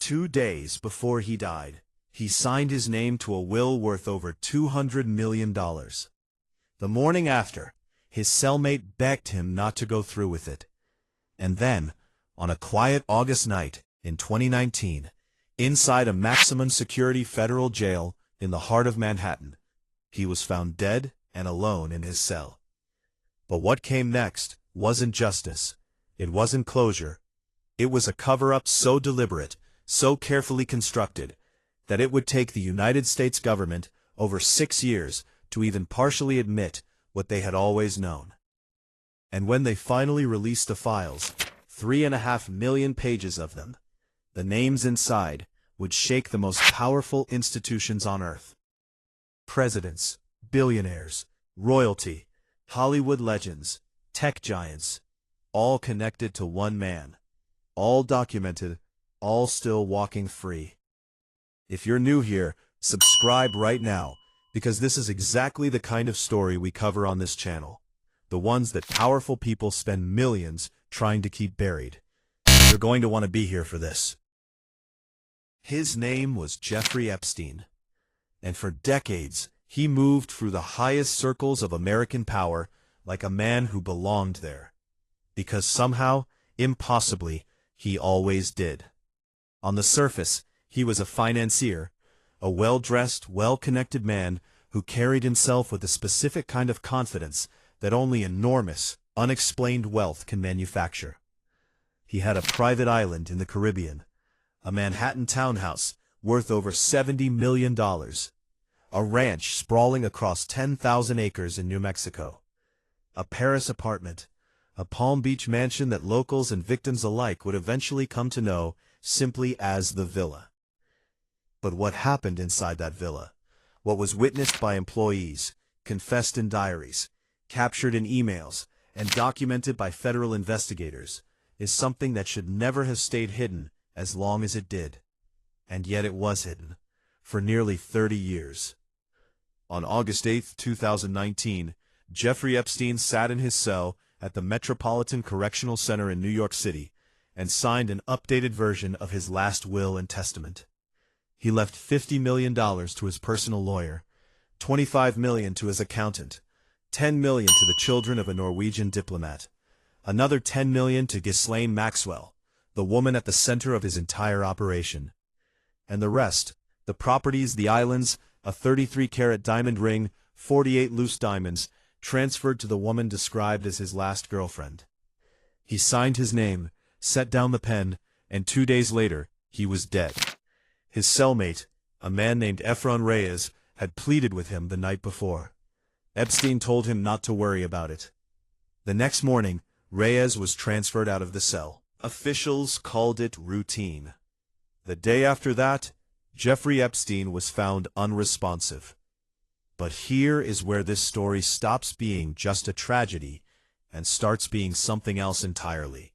2 days before he died, he signed his name to a will worth over $200 million. The morning after, his cellmate begged him not to go through with it. And then, on a quiet August night in 2019, inside a maximum security federal jail in the heart of Manhattan, he was found dead and alone in his cell. But what came next wasn't justice. It wasn't closure. It was a cover-up so deliberate, so carefully constructed, that it would take the United States government over 6 years to even partially admit what they had always known. And when they finally released the files, 3.5 million pages of them, the names inside would shake the most powerful institutions on Earth. Presidents, billionaires, royalty, Hollywood legends, tech giants, all connected to one man, all documented, all still walking free. If you're new here, subscribe right now, because this is exactly the kind of story we cover on this channel. The ones that powerful people spend millions trying to keep buried. You're going to want to be here for this. His name was Jeffrey Epstein, and for decades he moved through the highest circles of American power like a man who belonged there. Because somehow, impossibly, he always did. On the surface, he was a financier, a well-dressed, well-connected man who carried himself with a specific kind of confidence that only enormous, unexplained wealth can manufacture. He had a private island in the Caribbean, a Manhattan townhouse worth over $70 million, a ranch sprawling across 10,000 acres in New Mexico, a Paris apartment, a Palm Beach mansion that locals and victims alike would eventually come to know simply as the Villa. But what happened inside that villa, what was witnessed by employees, confessed in diaries, captured in emails, and documented by federal investigators, is something that should never have stayed hidden as long as it did. And yet it was hidden, for nearly 30 years. On August 8, 2019, Jeffrey Epstein sat in his cell at the Metropolitan Correctional Center in New York City and signed an updated version of his last will and testament. He left $50 million to his personal lawyer, $25 million to his accountant, $10 million to the children of a Norwegian diplomat, another $10 million to Ghislaine Maxwell, the woman at the center of his entire operation. And the rest, the properties, the islands, a 33-carat diamond ring, 48 loose diamonds, transferred to the woman described as his last girlfriend. He signed his name, set down the pen, and 2 days later, he was dead. His cellmate, a man named Efron Reyes, had pleaded with him the night before. Epstein told him not to worry about it. The next morning, Reyes was transferred out of the cell. Officials called it routine. The day after that, Jeffrey Epstein was found unresponsive. But here is where this story stops being just a tragedy and starts being something else entirely.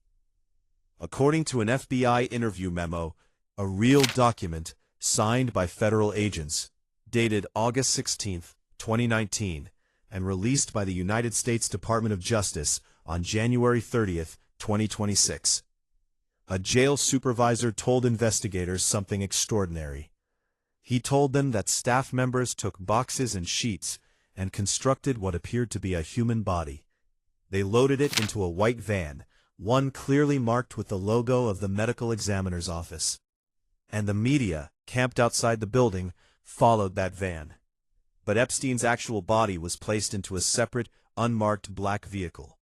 According to an FBI interview memo, a real document signed by federal agents, dated August 16, 2019, and released by the United States Department of Justice on January 30, 2026. A jail supervisor told investigators something extraordinary. He told them that staff members took boxes and sheets and constructed what appeared to be a human body. They loaded it into a white van, one clearly marked with the logo of the medical examiner's office. And the media, camped outside the building, followed that van. But Epstein's actual body was placed into a separate, unmarked black vehicle.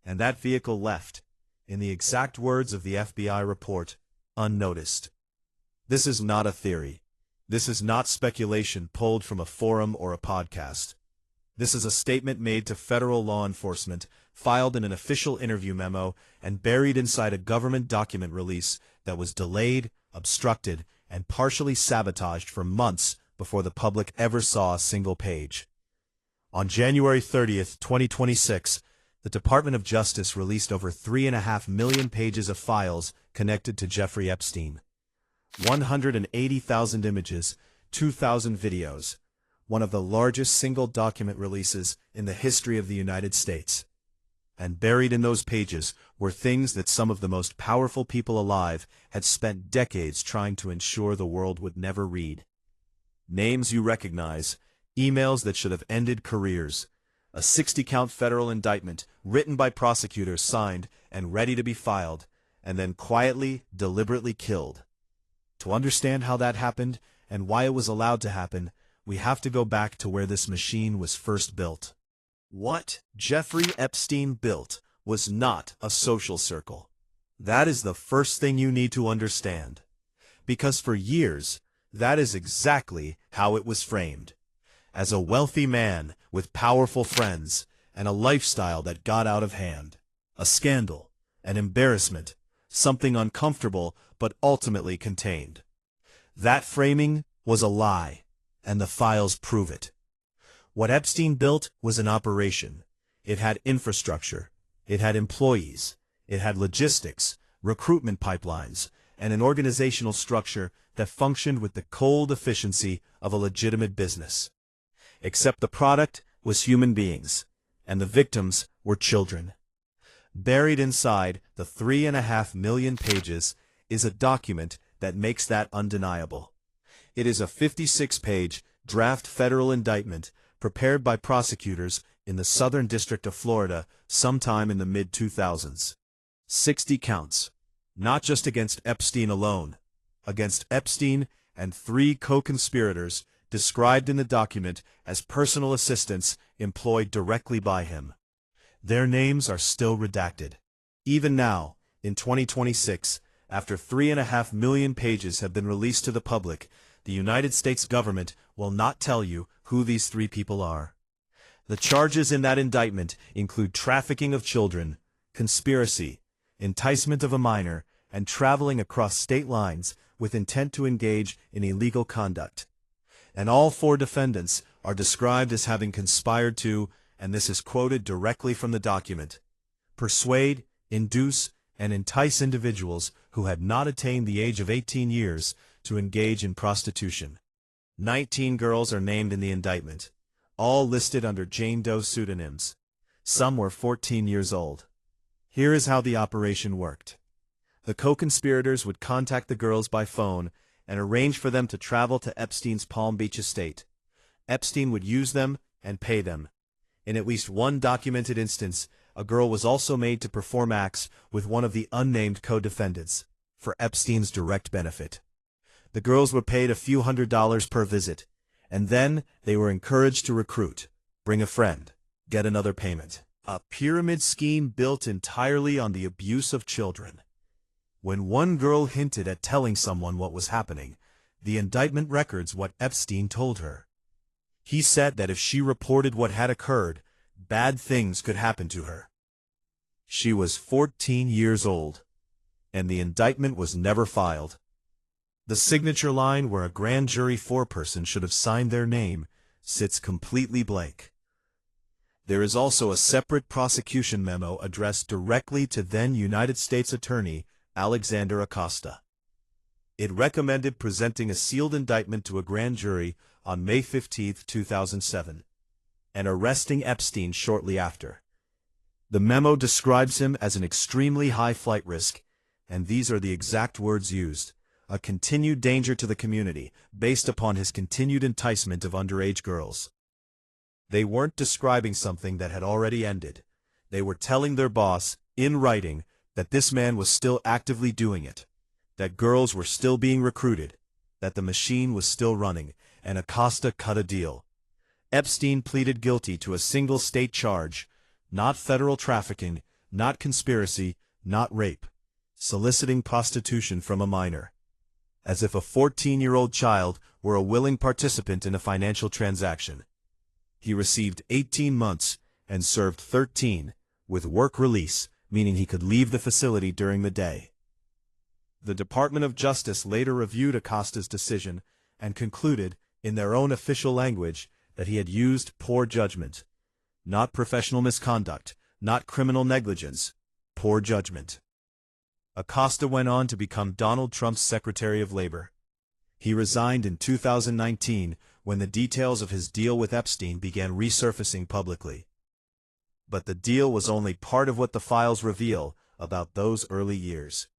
And that vehicle left, in the exact words of the FBI report, unnoticed. This is not a theory. This is not speculation pulled from a forum or a podcast. This is a statement made to federal law enforcement, filed in an official interview memo, and buried inside a government document release that was delayed, obstructed, and partially sabotaged for months before the public ever saw a single page. On January 30, 2026, the Department of Justice released over 3.5 million pages of files connected to Jeffrey Epstein. 180,000 images, 2,000 videos, one of the largest single document releases in the history of the United States. And buried in those pages were things that some of the most powerful people alive had spent decades trying to ensure the world would never read. Names you recognize, emails that should have ended careers, a 60-count federal indictment written by prosecutors, signed and ready to be filed, and then quietly, deliberately killed. To understand how that happened and why it was allowed to happen, we have to go back to where this machine was first built. What Jeffrey Epstein built was not a social circle. That is the first thing you need to understand. Because for years, that is exactly how it was framed. As a wealthy man with powerful friends and a lifestyle that got out of hand. A scandal, an embarrassment, something uncomfortable but ultimately contained. That framing was a lie, and the files prove it. What Epstein built was an operation. It had infrastructure, it had employees, it had logistics, recruitment pipelines, and an organizational structure that functioned with the cold efficiency of a legitimate business. Except the product was human beings, and the victims were children. Buried inside the 3.5 million pages is a document that makes that undeniable. It is a 56-page draft federal indictment prepared by prosecutors in the Southern District of Florida sometime in the mid-2000s. 60 counts, not just against Epstein alone, against Epstein and 3 co-conspirators described in the document as personal assistants employed directly by him. Their names are still redacted. Even now, in 2026, after 3.5 million pages have been released to the public, the United States government will not tell you who these 3 people are. The charges in that indictment include trafficking of children, conspiracy, enticement of a minor, and traveling across state lines with intent to engage in illegal conduct. And all 4 defendants are described as having conspired to, and this is quoted directly from the document, persuade, induce, and entice individuals who had not attained the age of 18 years to engage in prostitution. 19 girls are named in the indictment, all listed under Jane Doe pseudonyms. Some were 14 years old. Here is how the operation worked. The co-conspirators would contact the girls by phone and arrange for them to travel to Epstein's Palm Beach estate. Epstein would use them and pay them. In at least one documented instance, a girl was also made to perform acts with one of the unnamed co-defendants, for Epstein's direct benefit. The girls were paid a few $100s per visit, and then they were encouraged to recruit, bring a friend, get another payment. A pyramid scheme built entirely on the abuse of children. When one girl hinted at telling someone what was happening, the indictment records what Epstein told her. He said that if she reported what had occurred, bad things could happen to her. She was 14 years old, and the indictment was never filed. The signature line where a grand jury foreperson should have signed their name sits completely blank. There is also a separate prosecution memo addressed directly to then United States Attorney Alexander Acosta. It recommended presenting a sealed indictment to a grand jury on May 15, 2007, and arresting Epstein shortly after. The memo describes him as an extremely high flight risk, and these are the exact words used, a continued danger to the community based upon his continued enticement of underage girls. They weren't describing something that had already ended. They were telling their boss, in writing, that this man was still actively doing it, that girls were still being recruited, that the machine was still running, and Acosta cut a deal. Epstein pleaded guilty to a single state charge, not federal trafficking, not conspiracy, not rape, soliciting prostitution from a minor. As if a 14-year-old child were a willing participant in a financial transaction. He received 18 months and served 13, with work release, meaning he could leave the facility during the day. The Department of Justice later reviewed Acosta's decision and concluded, in their own official language, that he had used poor judgment. Not professional misconduct, not criminal negligence, poor judgment. Acosta went on to become Donald Trump's Secretary of Labor. He resigned in 2019 when the details of his deal with Epstein began resurfacing publicly. But the deal was only part of what the files reveal about those early years.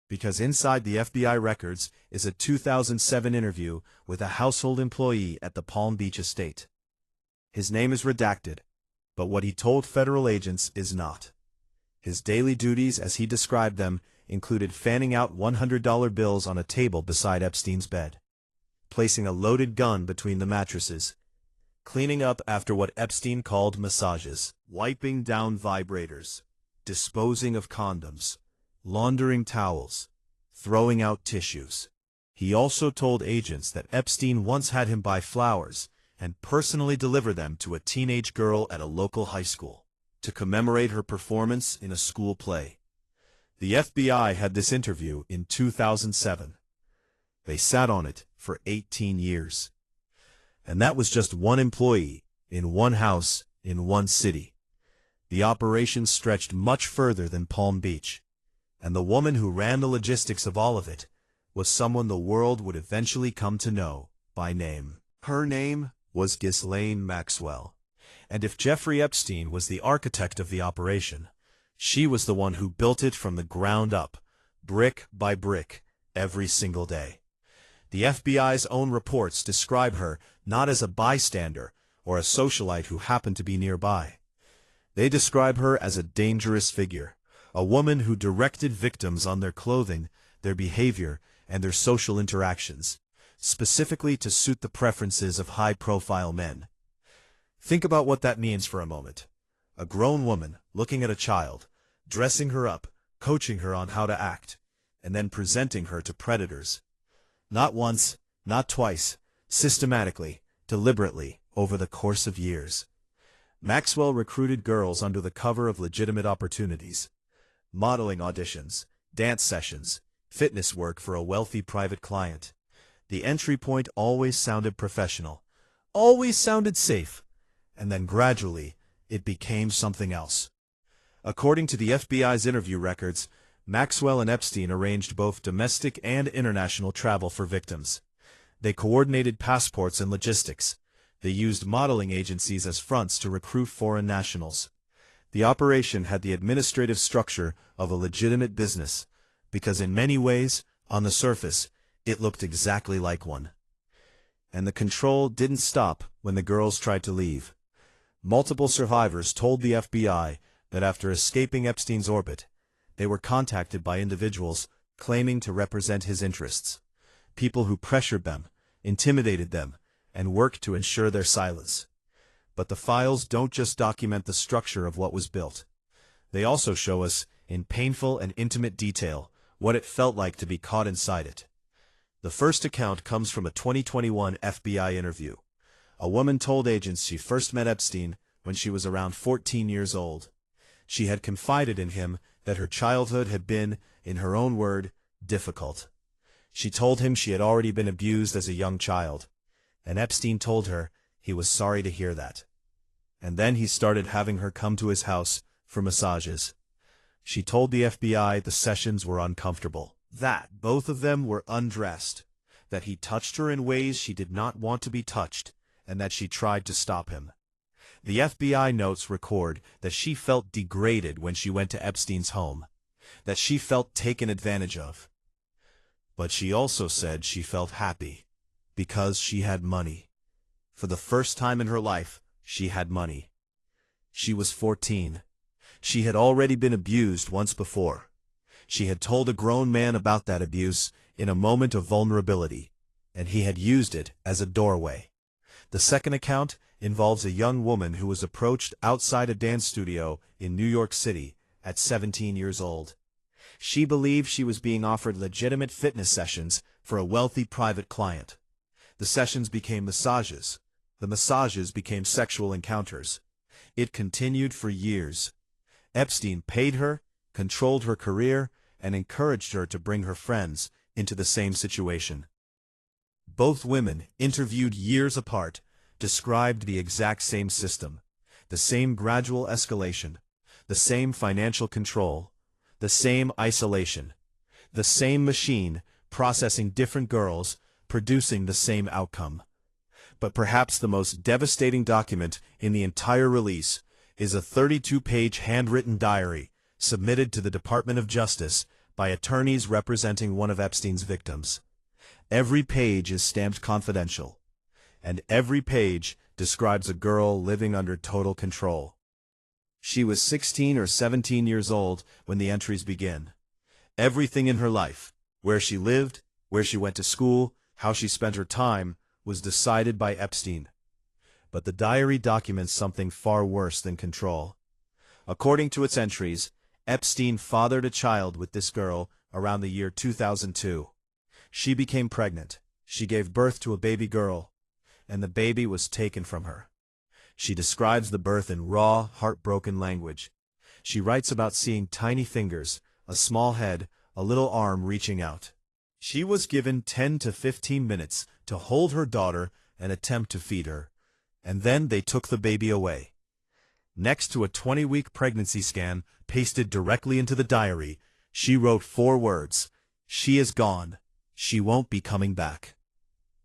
Because inside the FBI records is a 2007 interview with a household employee at the Palm Beach estate. His name is redacted, but what he told federal agents is not. His daily duties, as he described them, included fanning out $100 bills on a table beside Epstein's bed, placing a loaded gun between the mattresses, cleaning up after what Epstein called massages, wiping down vibrators, disposing of condoms, laundering towels, throwing out tissues. He also told agents that Epstein once had him buy flowers and personally deliver them to a teenage girl at a local high school to commemorate her performance in a school play. The FBI had this interview in 2007. They sat on it for 18 years. And that was just one employee, in one house, in one city. The operation stretched much further than Palm Beach. And the woman who ran the logistics of all of it was someone the world would eventually come to know by name. Her name was Ghislaine Maxwell. And if Jeffrey Epstein was the architect of the operation, she was the one who built it from the ground up, brick by brick, every single day. The FBI's own reports describe her not as a bystander or a socialite who happened to be nearby. They describe her as a dangerous figure, a woman who directed victims on their clothing, their behavior, and their social interactions, specifically to suit the preferences of high-profile men. Think about what that means for a moment. A grown woman looking at a child, dressing her up, coaching her on how to act, and then presenting her to predators. Not once, not twice, systematically, deliberately, over the course of years. Maxwell recruited girls under the cover of legitimate opportunities. Modeling auditions, dance sessions, fitness work for a wealthy private client. The entry point always sounded professional, always sounded safe, and then gradually it became something else. According to the FBI's interview records, Maxwell and Epstein arranged both domestic and international travel for victims. They coordinated passports and logistics. They used modeling agencies as fronts to recruit foreign nationals. The operation had the administrative structure of a legitimate business, because in many ways, on the surface, it looked exactly like one. And the control didn't stop when the girls tried to leave. Multiple survivors told the FBI that after escaping Epstein's orbit, they were contacted by individuals claiming to represent his interests, people who pressured them, intimidated them, and worked to ensure their silence. But the files don't just document the structure of what was built. They also show us, in painful and intimate detail, what it felt like to be caught inside it. The first account comes from a 2021 FBI interview. A woman told agents she first met Epstein when she was around 14 years old. She had confided in him that her childhood had been, in her own word, difficult. She told him she had already been abused as a young child, and Epstein told her he was sorry to hear that. And then he started having her come to his house for massages. She told the FBI the sessions were uncomfortable, that both of them were undressed, that he touched her in ways she did not want to be touched, and that she tried to stop him. The FBI notes record that she felt degraded when she went to Epstein's home, that she felt taken advantage of. But she also said she felt happy, because she had money. For the first time in her life, she had money. She was 14. She had already been abused once before. She had told a grown man about that abuse in a moment of vulnerability, and he had used it as a doorway. The second account involves a young woman who was approached outside a dance studio in New York City at 17 years old. She believed she was being offered legitimate fitness sessions for a wealthy private client. The sessions became massages. The massages became sexual encounters. It continued for years. Epstein paid her, controlled her career, and encouraged her to bring her friends into the same situation. Both women, interviewed years apart, described the exact same system, the same gradual escalation, the same financial control, the same isolation, the same machine processing different girls, producing the same outcome. But perhaps the most devastating document in the entire release is a 32-page handwritten diary submitted to the Department of Justice by attorneys representing one of Epstein's victims. Every page is stamped confidential, and every page describes a girl living under total control. She was 16 or 17 years old when the entries begin. Everything in her life, where she lived, where she went to school, how she spent her time, was decided by Epstein. But the diary documents something far worse than control. According to its entries, Epstein fathered a child with this girl around the year 2002. She became pregnant. She gave birth to a baby girl, and the baby was taken from her. She describes the birth in raw, heartbroken language. She writes about seeing tiny fingers, a small head, a little arm reaching out. She was given 10 to 15 minutes to hold her daughter and attempt to feed her, and then they took the baby away. Next to a 20-week pregnancy scan pasted directly into the diary, she wrote 4 words: "She is gone. She won't be coming back."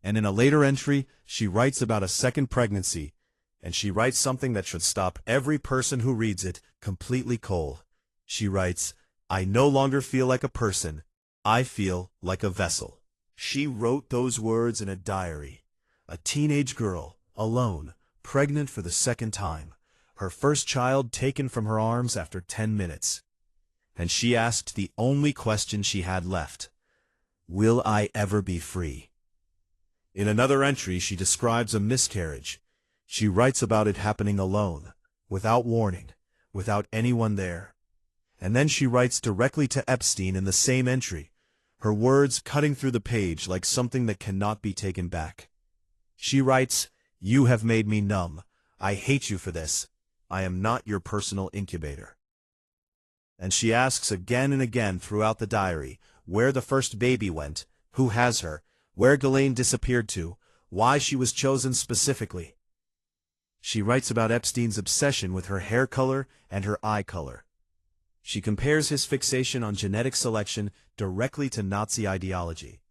And in a later entry, she writes about a second pregnancy, and she writes something that should stop every person who reads it completely cold. She writes, "I no longer feel like a person. I feel like a vessel." She wrote those words in a diary. A teenage girl, alone, pregnant for the second time, her first child taken from her arms after 10 minutes. And she asked the only question she had left: will I ever be free? In another entry, she describes a miscarriage. She writes about it happening alone, without warning, without anyone there. And then she writes directly to Epstein in the same entry, her words cutting through the page like something that cannot be taken back. She writes, "You have made me numb. I hate you for this. I am not your personal incubator." And she asks again and again throughout the diary where the first baby went, who has her, where Ghislaine disappeared to, why she was chosen specifically. She writes about Epstein's obsession with her hair color and her eye color. She compares his fixation on genetic selection directly to Nazi ideology.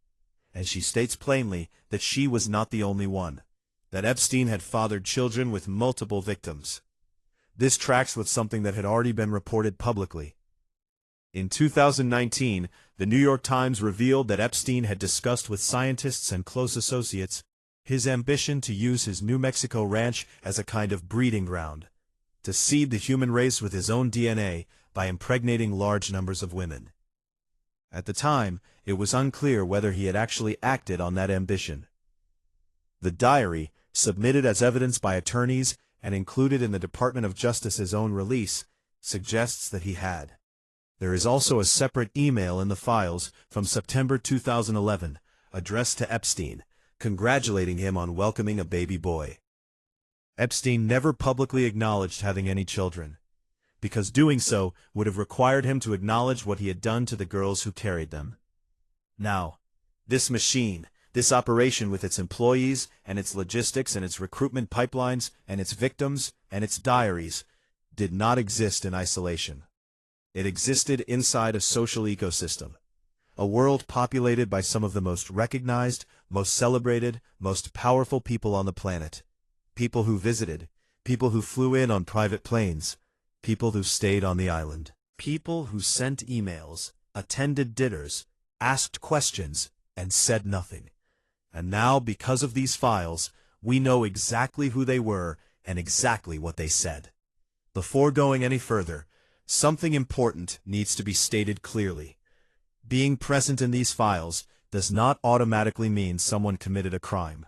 And she states plainly that she was not the only one, that Epstein had fathered children with multiple victims. This tracks with something that had already been reported publicly. In 2019, the New York Times revealed that Epstein had discussed with scientists and close associates his ambition to use his New Mexico ranch as a kind of breeding ground, to seed the human race with his own DNA by impregnating large numbers of women. At the time, it was unclear whether he had actually acted on that ambition. The diary, submitted as evidence by attorneys and included in the Department of Justice's own release, suggests that he had. There is also a separate email in the files from September 2011, addressed to Epstein, congratulating him on welcoming a baby boy. Epstein never publicly acknowledged having any children, because doing so would have required him to acknowledge what he had done to the girls who carried them. Now, this machine, this operation with its employees and its logistics and its recruitment pipelines and its victims and its diaries, did not exist in isolation. It existed inside a social ecosystem, a world populated by some of the most recognized, most celebrated, most powerful people on the planet. People who visited, people who flew in on private planes, people who stayed on the island, people who sent emails, attended dinners, asked questions, and said nothing. And now, because of these files, we know exactly who they were and exactly what they said. Before going any further, something important needs to be stated clearly. Being present in these files does not automatically mean someone committed a crime.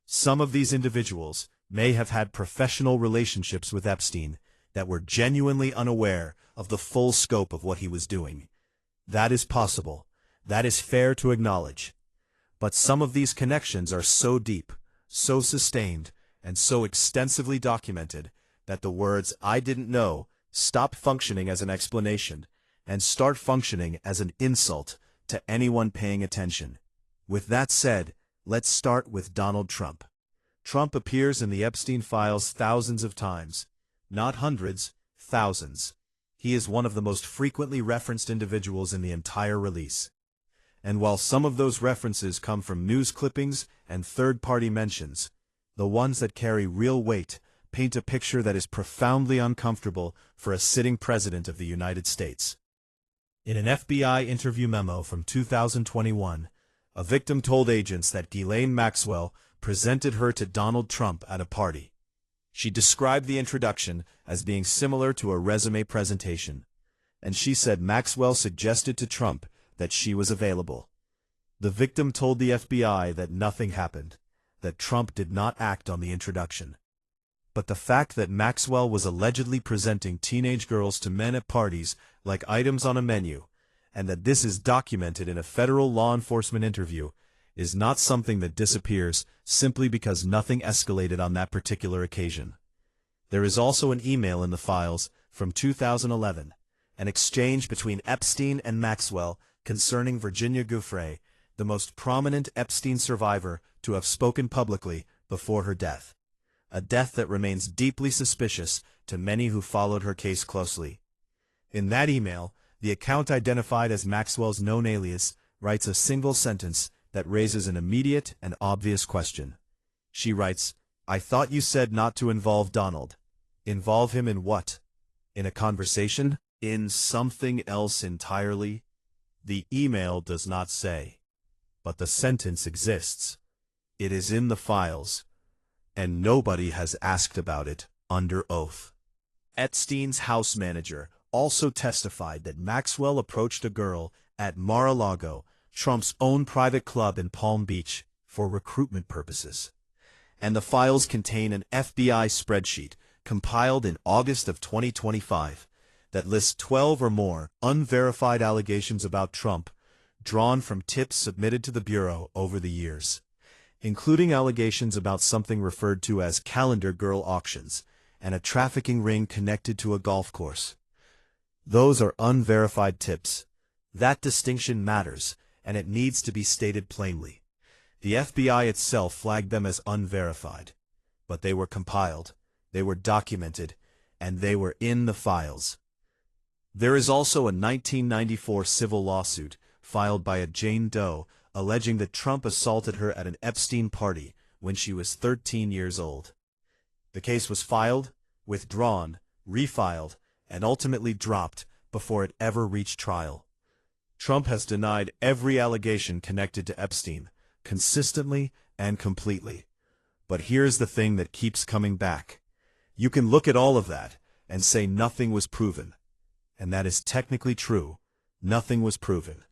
Some of these individuals may have had professional relationships with Epstein that were genuinely unaware of the full scope of what he was doing. That is possible. That is fair to acknowledge. But some of these connections are so deep, so sustained, and so extensively documented that the words "I didn't know" stop functioning as an explanation and start functioning as an insult to anyone paying attention. With that said, let's start with Donald Trump. Trump appears in the Epstein files thousands of times. Not hundreds, thousands. He is one of the most frequently referenced individuals in the entire release. And while some of those references come from news clippings and third-party mentions, the ones that carry real weight, paint a picture that is profoundly uncomfortable for a sitting president of the United States. In an FBI interview memo from 2021, a victim told agents that Ghislaine Maxwell presented her to Donald Trump at a party. She described the introduction as being similar to a resume presentation, and she said Maxwell suggested to Trump that she was available. The victim told the FBI that nothing happened, that Trump did not act on the introduction. But the fact that Maxwell was allegedly presenting teenage girls to men at parties like items on a menu, and that this is documented in a federal law enforcement interview, is not something that disappears simply because nothing escalated on that particular occasion. There is also an email in the files from 2011, an exchange between Epstein and Maxwell concerning Virginia Giuffre, the most prominent Epstein survivor to have spoken publicly before her death, a death that remains deeply suspicious to many who followed her case closely. In that email, the account identified as Maxwell's known alias writes a single sentence that raises an immediate and obvious question. She writes, "I thought you said not to involve Donald." Involve him in what? In a conversation? In something else entirely? The email does not say. But the sentence exists. It is in the files, and nobody has asked about it under oath. Epstein's house manager also testified that Maxwell approached a girl at Mar-a-Lago, Trump's own private club in Palm Beach, for recruitment purposes. And the files contain an FBI spreadsheet compiled in August of 2025 that lists 12 or more unverified allegations about Trump, drawn from tips submitted to the Bureau over the years, including allegations about something referred to as calendar girl auctions and a trafficking ring connected to a golf course. Those are unverified tips. That distinction matters, and it needs to be stated plainly. The FBI itself flagged them as unverified, but they were compiled, they were documented, and they were in the files. There is also a 1994 civil lawsuit filed by a Jane Doe alleging that Trump assaulted her at an Epstein party when she was 13 years old. The case was filed, withdrawn, refiled, and ultimately dropped before it ever reached trial. Trump has denied every allegation connected to Epstein, consistently and completely. But here's the thing that keeps coming back. You can look at all of that and say nothing was proven. And that is technically true. Nothing was proven.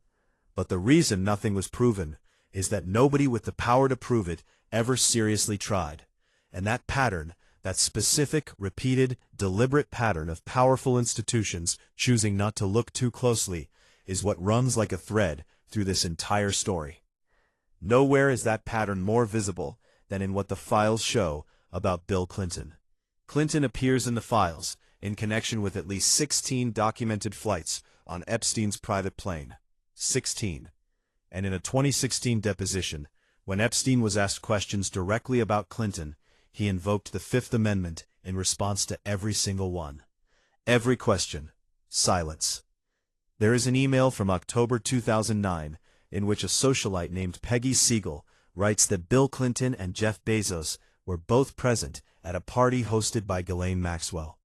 But the reason nothing was proven is that nobody with the power to prove it ever seriously tried. And that pattern, that specific, repeated, deliberate pattern of powerful institutions choosing not to look too closely, is what runs like a thread through this entire story. Nowhere is that pattern more visible than in what the files show about Bill Clinton. Clinton appears in the files in connection with at least 16 documented flights on Epstein's private plane. 16. And in a 2016 deposition, when Epstein was asked questions directly about Clinton, he invoked the Fifth Amendment in response to every single one. Every question. Silence. There is an email from October 2009 in which a socialite named Peggy Siegel writes that Bill Clinton and Jeff Bezos were both present at a party hosted by Ghislaine Maxwell.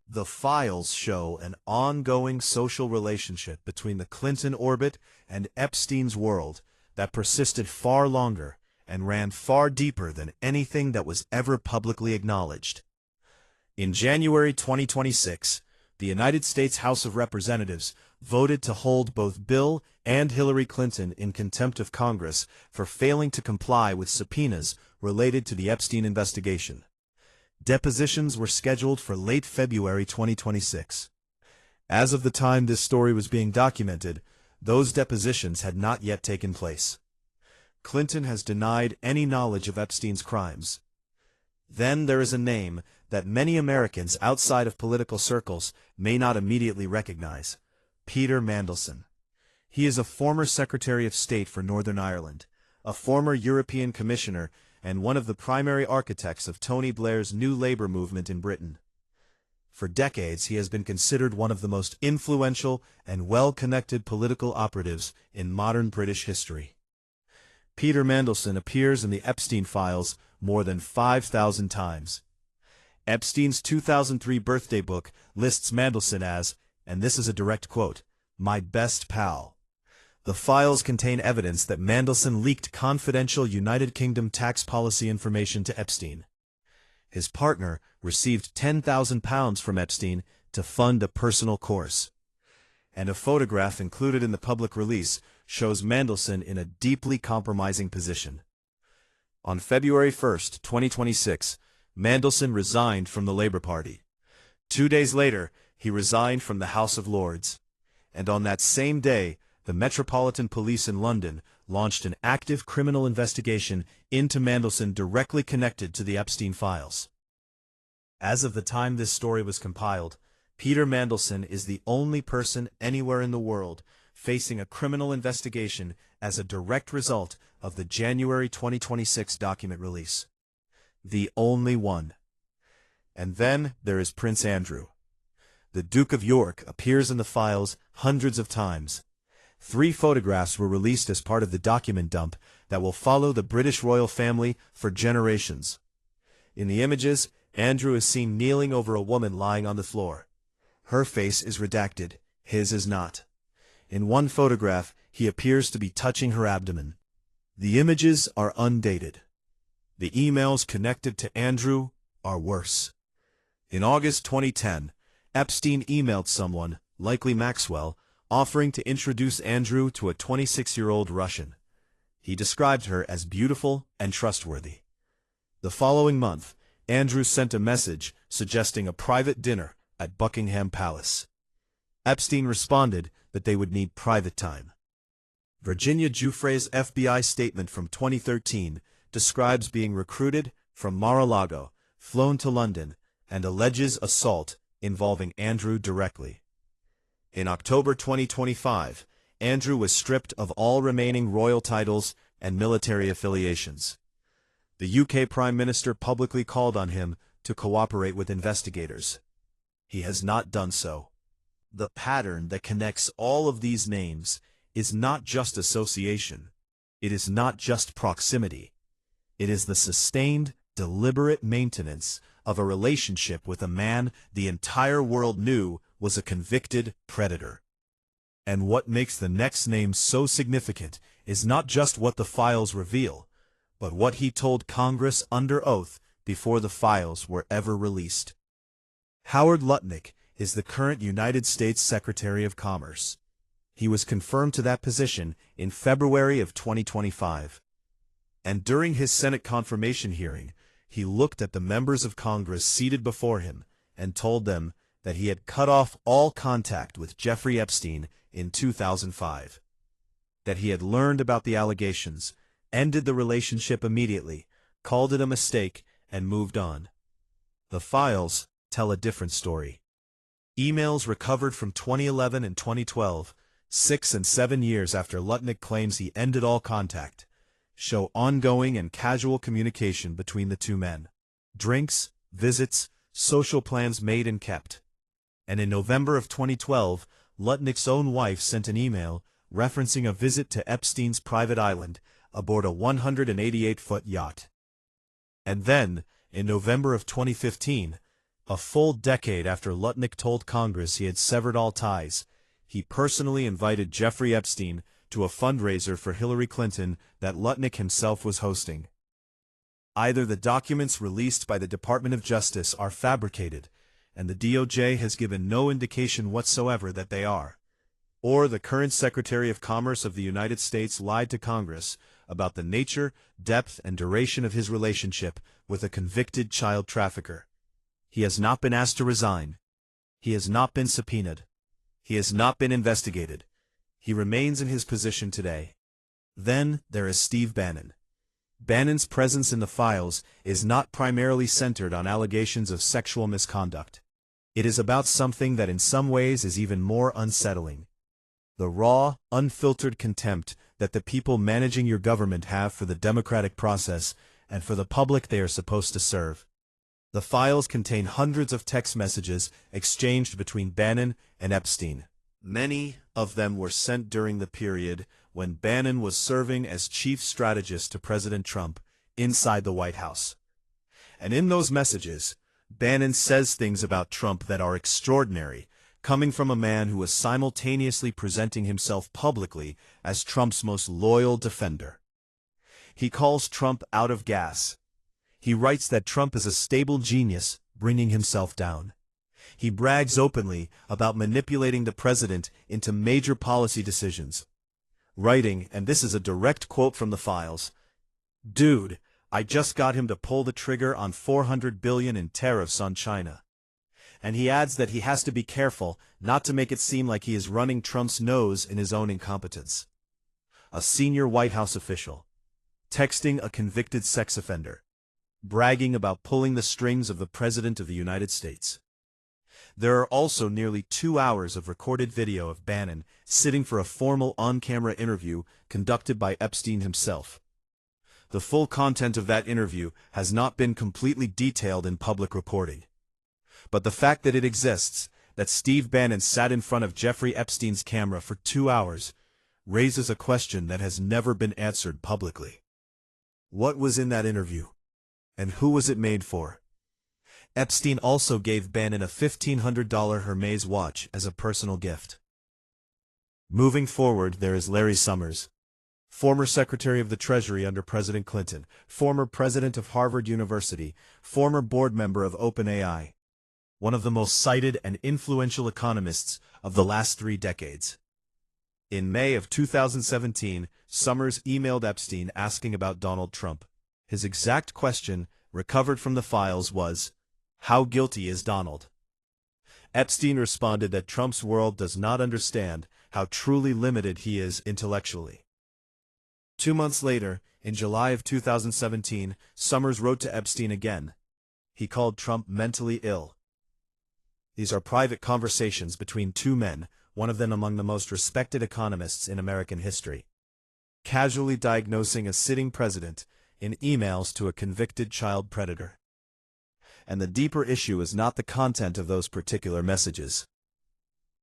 The files show an ongoing social relationship between the Clinton orbit and Epstein's world that persisted far longer and ran far deeper than anything that was ever publicly acknowledged. In January 2026, the United States House of Representatives voted to hold both Bill and Hillary Clinton in contempt of Congress for failing to comply with subpoenas related to the Epstein investigation. Depositions were scheduled for late February 2026. As of the time this story was being documented, those depositions had not yet taken place. Clinton has denied any knowledge of Epstein's crimes. Then there is a name that many Americans outside of political circles may not immediately recognize: Peter Mandelson. He is a former Secretary of State for Northern Ireland, a former European Commissioner, and one of the primary architects of Tony Blair's New Labour movement in Britain. For decades, he has been considered one of the most influential and well-connected political operatives in modern British history. Peter Mandelson appears in the Epstein files more than 5,000 times. Epstein's 2003 birthday book lists Mandelson as, and this is a direct quote, "my best pal." The files contain evidence that Mandelson leaked confidential United Kingdom tax policy information to Epstein. His partner received £10,000 from Epstein to fund a personal course. And a photograph included in the public release shows Mandelson in a deeply compromising position. On February 1, 2026, Mandelson resigned from the Labour Party. 2 days later, he resigned from the House of Lords. And on that same day, the Metropolitan Police in London launched an active criminal investigation into Mandelson directly connected to the Epstein files. As of the time this story was compiled, Peter Mandelson is the only person anywhere in the world facing a criminal investigation as a direct result of the January 2026 document release. The only one. And then there is Prince Andrew. The Duke of York appears in the files hundreds of times. 3 photographs were released as part of the document dump that will follow the British royal family for generations. In the images, Andrew is seen kneeling over a woman lying on the floor. Her face is redacted, his is not. In one photograph, he appears to be touching her abdomen. The images are undated. The emails connected to Andrew are worse. In August 2010, Epstein emailed someone, likely Maxwell, offering to introduce Andrew to a 26-year-old Russian. He described her as beautiful and trustworthy. The following month, Andrew sent a message suggesting a private dinner at Buckingham Palace. Epstein responded that they would need private time. Virginia Giuffre's FBI statement from 2013 describes being recruited from Mar-a-Lago, flown to London, and alleges assault involving Andrew directly. In October 2025, Andrew was stripped of all remaining royal titles and military affiliations. The UK Prime Minister publicly called on him to cooperate with investigators. He has not done so. The pattern that connects all of these names is not just association. It is not just proximity. It is the sustained, deliberate maintenance of a relationship with a man the entire world knew was a convicted predator. And what makes the next name so significant is not just what the files reveal, but what he told Congress under oath before the files were ever released. Howard Lutnick is the current United States Secretary of Commerce. He was confirmed to that position in February of 2025. And during his Senate confirmation hearing, he looked at the members of Congress seated before him and told them that he had cut off all contact with Jeffrey Epstein in 2005. That he had learned about the allegations, ended the relationship immediately, called it a mistake, and moved on. The files tell a different story. Emails recovered from 2011 and 2012, 6 and 7 years after Lutnick claims he ended all contact, show ongoing and casual communication between the two men. Drinks, visits, social plans made and kept. And in November of 2012, Lutnick's own wife sent an email referencing a visit to Epstein's private island aboard a 188-foot yacht. And then, in November of 2015, a full decade after Lutnick told Congress he had severed all ties, he personally invited Jeffrey Epstein to a fundraiser for Hillary Clinton that Lutnick himself was hosting. Either the documents released by the Department of Justice are fabricated, and the DOJ has given no indication whatsoever that they are, or the current Secretary of Commerce of the United States lied to Congress about the nature, depth, and duration of his relationship with a convicted child trafficker. He has not been asked to resign. He has not been subpoenaed. He has not been investigated. He remains in his position today. Then there is Steve Bannon. Bannon's presence in the files is not primarily centered on allegations of sexual misconduct. It is about something that in some ways is even more unsettling. The raw, unfiltered contempt that the people managing your government have for the democratic process and for the public they are supposed to serve. The files contain hundreds of text messages exchanged between Bannon and Epstein. Many of them were sent during the period when Bannon was serving as chief strategist to President Trump inside the White House. And in those messages, Bannon says things about Trump that are extraordinary, coming from a man who was simultaneously presenting himself publicly as Trump's most loyal defender. He calls Trump out of gas. He writes that Trump is a stable genius, bringing himself down. He brags openly about manipulating the president into major policy decisions, writing, and this is a direct quote from the files, "Dude, I just got him to pull the trigger on $400 billion in tariffs on China." And he adds that he has to be careful not to make it seem like he is running Trump's nose in his own incompetence. A senior White House official, texting a convicted sex offender, bragging about pulling the strings of the President of the United States. There are also nearly 2 hours of recorded video of Bannon sitting for a formal on-camera interview conducted by Epstein himself. The full content of that interview has not been completely detailed in public reporting. But the fact that it exists, that Steve Bannon sat in front of Jeffrey Epstein's camera for 2 hours, raises a question that has never been answered publicly. What was in that interview? And who was it made for? Epstein also gave Bannon a $1,500 Hermes watch as a personal gift. Moving forward, there is Larry Summers, former Secretary of the Treasury under President Clinton, former president of Harvard University, former board member of OpenAI, one of the most cited and influential economists of the last 3 decades. In May of 2017, Summers emailed Epstein asking about Donald Trump. His exact question, recovered from the files, was, "How guilty is Donald?" Epstein responded that Trump's world does not understand how truly limited he is intellectually. 2 months later, in July of 2017, Summers wrote to Epstein again. He called Trump mentally ill. These are private conversations between 2 men, one of them among the most respected economists in American history, casually diagnosing a sitting president in emails to a convicted child predator. And the deeper issue is not the content of those particular messages.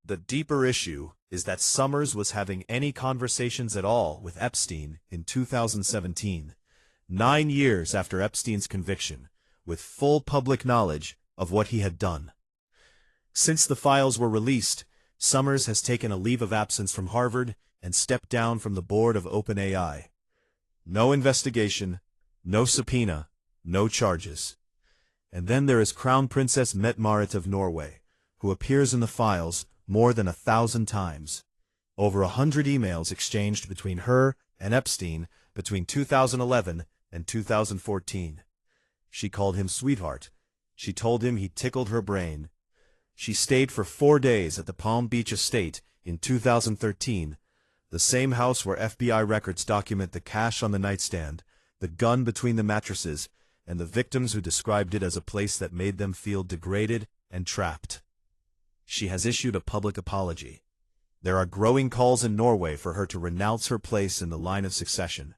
The deeper issue is that Summers was having any conversations at all with Epstein in 2017, 9 years after Epstein's conviction, with full public knowledge of what he had done. Since the files were released, Summers has taken a leave of absence from Harvard and stepped down from the board of OpenAI. No investigation, no subpoena, no charges. And then there is Crown Princess Mette-Marit of Norway, who appears in the files more than 1,000 times. Over 100 emails exchanged between her and Epstein between 2011 and 2014. She called him sweetheart. She told him he tickled her brain. She stayed for 4 days at the Palm Beach estate in 2013, the same house where FBI records document the cash on the nightstand, the gun between the mattresses, and the victims who described it as a place that made them feel degraded and trapped. She has issued a public apology. There are growing calls in Norway for her to renounce her place in the line of succession.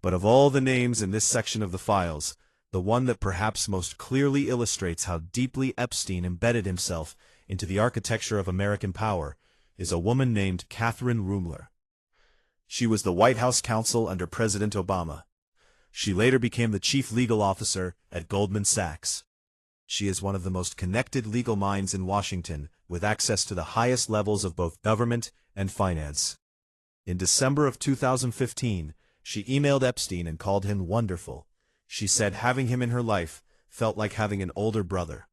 But of all the names in this section of the files, the one that perhaps most clearly illustrates how deeply Epstein embedded himself into the architecture of American power is a woman named Catherine Rumler. She was the White House counsel under President Obama. She later became the chief legal officer at Goldman Sachs. She is one of the most connected legal minds in Washington, with access to the highest levels of both government and finance. In December of 2015, she emailed Epstein and called him wonderful. She said having him in her life felt like having an older brother.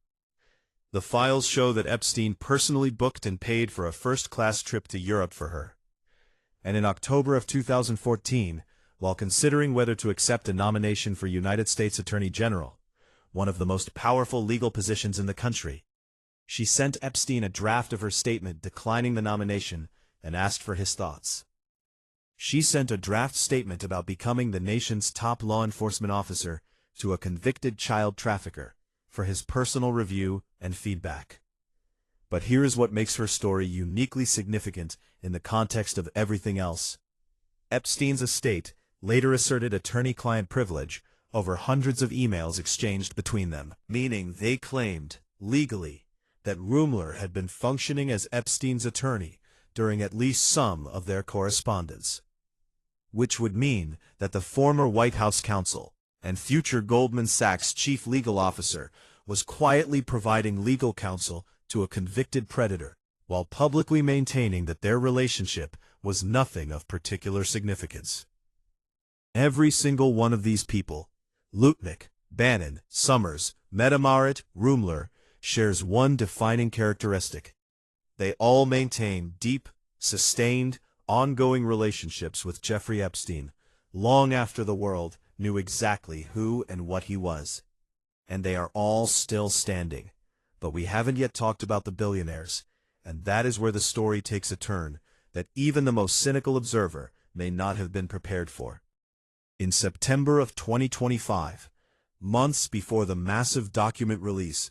The files show that Epstein personally booked and paid for a first-class trip to Europe for her. And in October of 2014, while considering whether to accept a nomination for United States Attorney General, one of the most powerful legal positions in the country, she sent Epstein a draft of her statement declining the nomination and asked for his thoughts. She sent a draft statement about becoming the nation's top law enforcement officer to a convicted child trafficker for his personal review and feedback. But here is what makes her story uniquely significant in the context of everything else. Epstein's estate later asserted attorney-client privilege over hundreds of emails exchanged between them, meaning they claimed, legally, that Rumler had been functioning as Epstein's attorney during at least some of their correspondence. Which would mean that the former White House counsel and future Goldman Sachs chief legal officer was quietly providing legal counsel to a convicted predator, while publicly maintaining that their relationship was nothing of particular significance. Every single one of these people, Lutnick, Bannon, Summers, Metamarit, Rumler, shares one defining characteristic. They all maintain deep, sustained, ongoing relationships with Jeffrey Epstein, long after the world knew exactly who and what he was. And they are all still standing. But we haven't yet talked about the billionaires, and that is where the story takes a turn that even the most cynical observer may not have been prepared for. In September of 2025, months before the massive document release,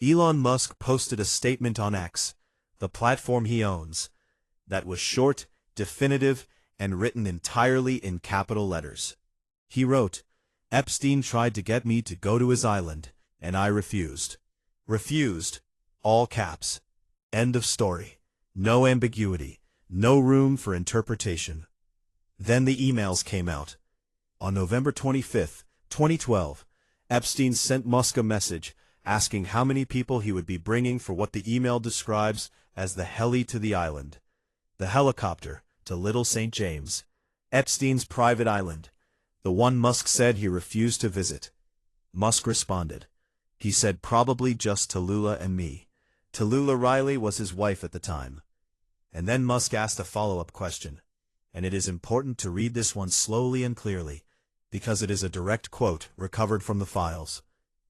Elon Musk posted a statement on X, the platform he owns, that was short, definitive, and written entirely in capital letters. He wrote, "Epstein tried to get me to go to his island, and I refused. Refused, all caps. End of story. No ambiguity, no room for interpretation." Then the emails came out. On November 25, 2012, Epstein sent Musk a message asking how many people he would be bringing for what the email describes as the heli to the island, the helicopter to Little St. James, Epstein's private island, the one Musk said he refused to visit. Musk responded. He said probably just Tallulah and me. Tallulah Riley was his wife at the time. And then Musk asked a follow-up question, and it is important to read this one slowly and clearly, because it is a direct quote recovered from the files.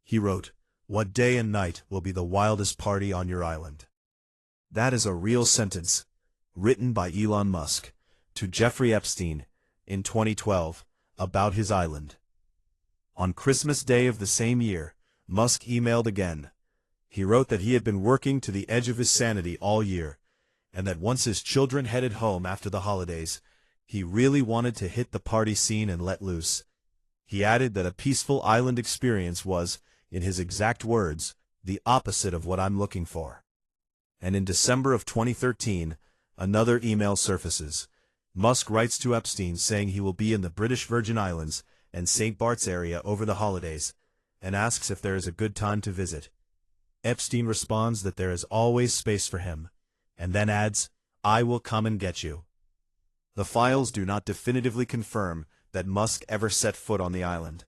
He wrote, "What day and night will be the wildest party on your island?" That is a real sentence, written by Elon Musk, to Jeffrey Epstein, in 2012, about his island. On Christmas Day of the same year, Musk emailed again. He wrote that he had been working to the edge of his sanity all year, and that once his children headed home after the holidays, he really wanted to hit the party scene and let loose. He added that a peaceful island experience was, in his exact words, the opposite of what I'm looking for. And in December of 2013, another email surfaces. Musk writes to Epstein saying he will be in the British Virgin Islands and St. Bart's area over the holidays, and asks if there is a good time to visit. Epstein responds that there is always space for him, and then adds, "I will come and get you." The files do not definitively confirm that Musk ever set foot on the island,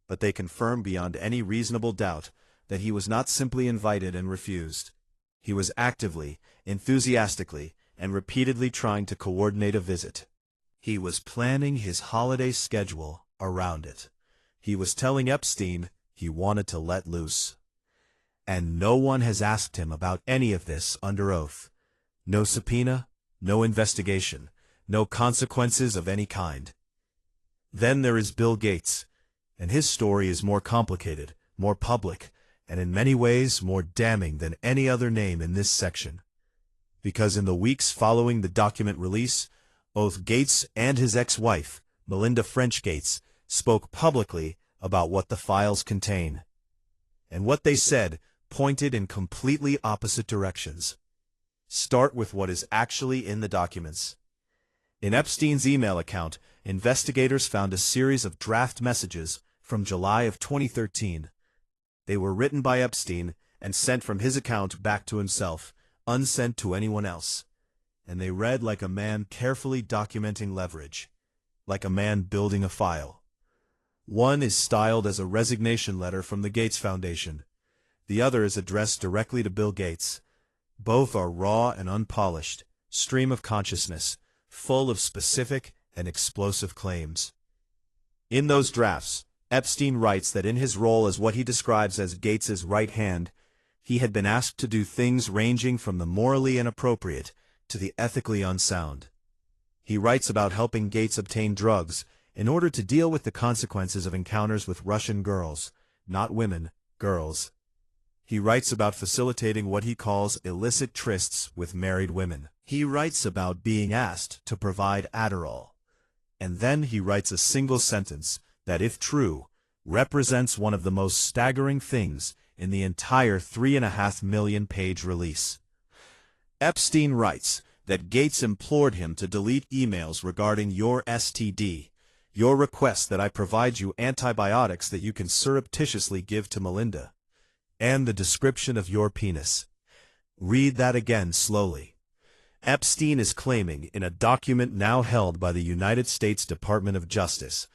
but they confirm beyond any reasonable doubt that he was not simply invited and refused. He was actively, enthusiastically, and repeatedly trying to coordinate a visit. He was planning his holiday schedule around it. He was telling Epstein he wanted to let loose. And no one has asked him about any of this under oath. No subpoena, no investigation, no consequences of any kind. Then there is Bill Gates, and his story is more complicated, more public, and in many ways more damning than any other name in this section. Because in the weeks following the document release, both Gates and his ex-wife, Melinda French Gates, spoke publicly about what the files contain. And what they said pointed in completely opposite directions. Start with what is actually in the documents. In Epstein's email account, investigators found a series of draft messages from July of 2013. They were written by Epstein and sent from his account back to himself, unsent to anyone else. And they read like a man carefully documenting leverage, like a man building a file. One is styled as a resignation letter from the Gates Foundation. The other is addressed directly to Bill Gates. Both are raw and unpolished, stream of consciousness, full of specific and explosive claims. In those drafts, Epstein writes that in his role as what he describes as Gates's right hand, he had been asked to do things ranging from the morally inappropriate to the ethically unsound. He writes about helping Gates obtain drugs in order to deal with the consequences of encounters with Russian girls, not women, girls. He writes about facilitating what he calls illicit trysts with married women. He writes about being asked to provide Adderall. And then he writes a single sentence that, if true, represents one of the most staggering things in the entire 3.5 million page release. Epstein writes that Gates implored him to delete emails regarding your STD, your request that I provide you antibiotics that you can surreptitiously give to Melinda. And the description of your penis. Read that again slowly. Epstein is claiming in a document now held by the United States Department of Justice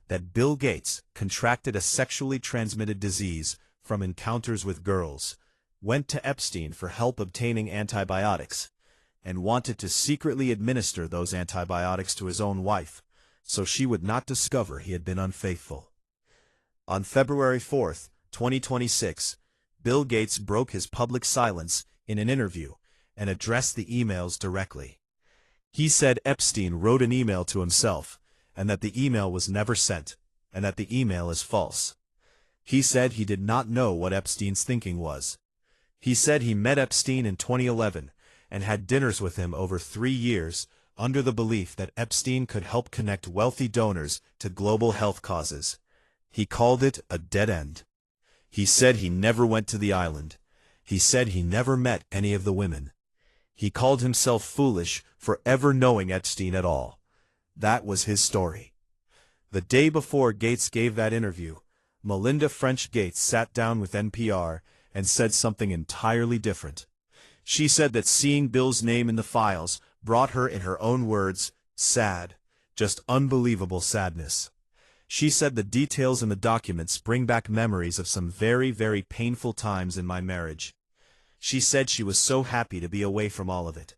that Bill Gates contracted a sexually transmitted disease from encounters with girls, went to Epstein for help obtaining antibiotics, and wanted to secretly administer those antibiotics to his own wife, so she would not discover he had been unfaithful. On February 4, 2026, Bill Gates broke his public silence in an interview and addressed the emails directly. He said Epstein wrote an email to himself, and that the email was never sent, and that the email is false. He said he did not know what Epstein's thinking was. He said he met Epstein in 2011 and had dinners with him over 3 years under the belief that Epstein could help connect wealthy donors to global health causes. He called it a dead end. He said he never went to the island. He said he never met any of the women. He called himself foolish for ever knowing Epstein at all. That was his story. The day before Gates gave that interview, Melinda French Gates sat down with NPR and said something entirely different. She said that seeing Bill's name in the files brought her, in her own words, sad, just unbelievable sadness. She said the details in the documents bring back memories of some very, very painful times in my marriage. She said she was so happy to be away from all of it.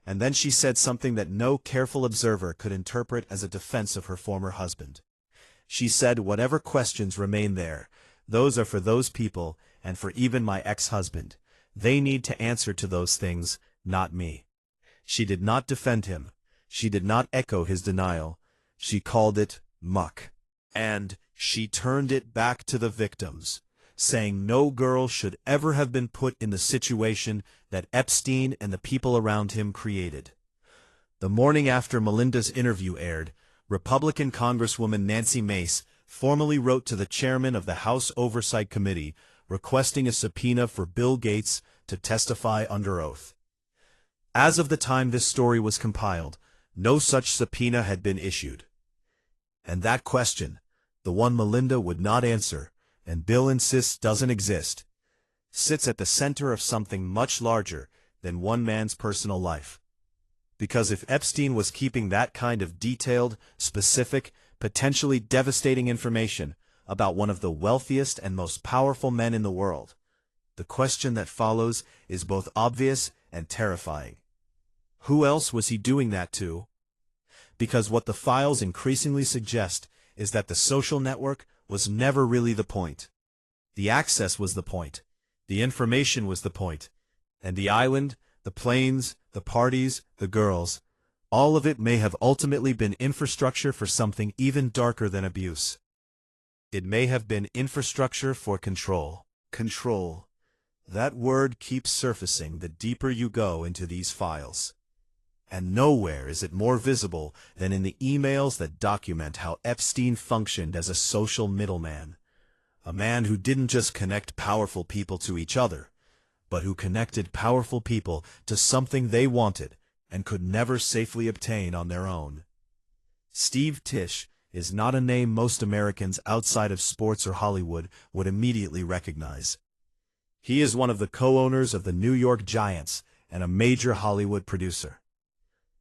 And then she said something that no careful observer could interpret as a defense of her former husband. She said whatever questions remain there, those are for those people and for even my ex-husband. They need to answer to those things, not me. She did not defend him. She did not echo his denial. She called it muck. And she turned it back to the victims, saying no girl should ever have been put in the situation that Epstein and the people around him created. The morning after Melinda's interview aired, Republican Congresswoman Nancy Mace formally wrote to the chairman of the House Oversight Committee requesting a subpoena for Bill Gates to testify under oath. As of the time this story was compiled, no such subpoena had been issued. And that question, the one Melinda would not answer, and Bill insists doesn't exist, sits at the center of something much larger than one man's personal life. Because if Epstein was keeping that kind of detailed, specific, potentially devastating information about one of the wealthiest and most powerful men in the world, the question that follows is both obvious and terrifying. Who else was he doing that to? Because what the files increasingly suggest is that the social network was never really the point. The access was the point. The information was the point. And the island, the planes, the parties, the girls, all of it may have ultimately been infrastructure for something even darker than abuse. It may have been infrastructure for control. Control. That word keeps surfacing the deeper you go into these files. And nowhere is it more visible than in the emails that document how Epstein functioned as a social middleman. A man who didn't just connect powerful people to each other, but who connected powerful people to something they wanted and could never safely obtain on their own. Steve Tisch is not a name most Americans outside of sports or Hollywood would immediately recognize. He is one of the co-owners of the New York Giants and a major Hollywood producer.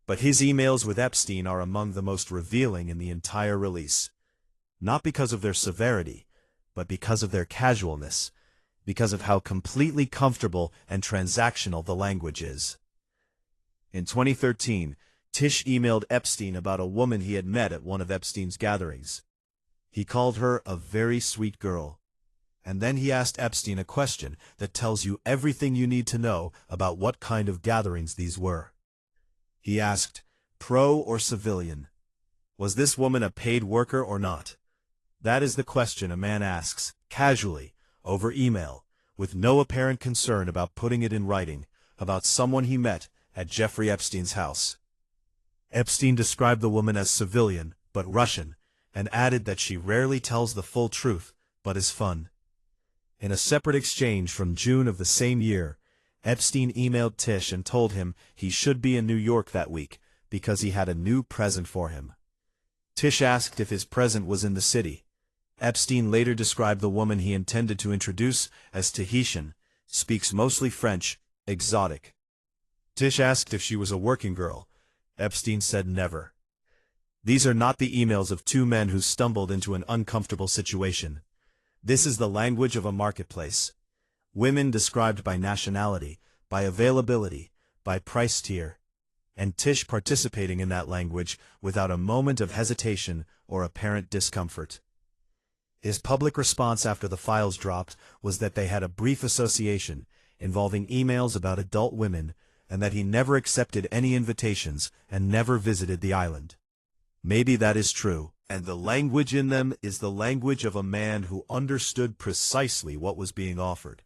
But his emails with Epstein are among the most revealing in the entire release. Not because of their severity, but because of their casualness, because of how completely comfortable and transactional the language is. In 2013, Tisch emailed Epstein about a woman he had met at one of Epstein's gatherings. He called her a very sweet girl. And then he asked Epstein a question that tells you everything you need to know about what kind of gatherings these were. He asked, pro or civilian? Was this woman a paid worker or not? That is the question a man asks, casually, over email, with no apparent concern about putting it in writing, about someone he met at Jeffrey Epstein's house. Epstein described the woman as civilian, but Russian, and added that she rarely tells the full truth, but is fun. In a separate exchange from June of the same year, Epstein emailed Tisch and told him he should be in New York that week because he had a new present for him. Tisch asked if his present was in the city, Epstein later described the woman he intended to introduce as Tahitian, speaks mostly French, exotic. Tish asked if she was a working girl. Epstein said never. These are not the emails of two men who stumbled into an uncomfortable situation. This is the language of a marketplace. Women described by nationality, by availability, by price tier, and Tish participating in that language without a moment of hesitation or apparent discomfort. His public response after the files dropped was that they had a brief association involving emails about adult women and that he never accepted any invitations and never visited the island. Maybe that is true, and the language in them is the language of a man who understood precisely what was being offered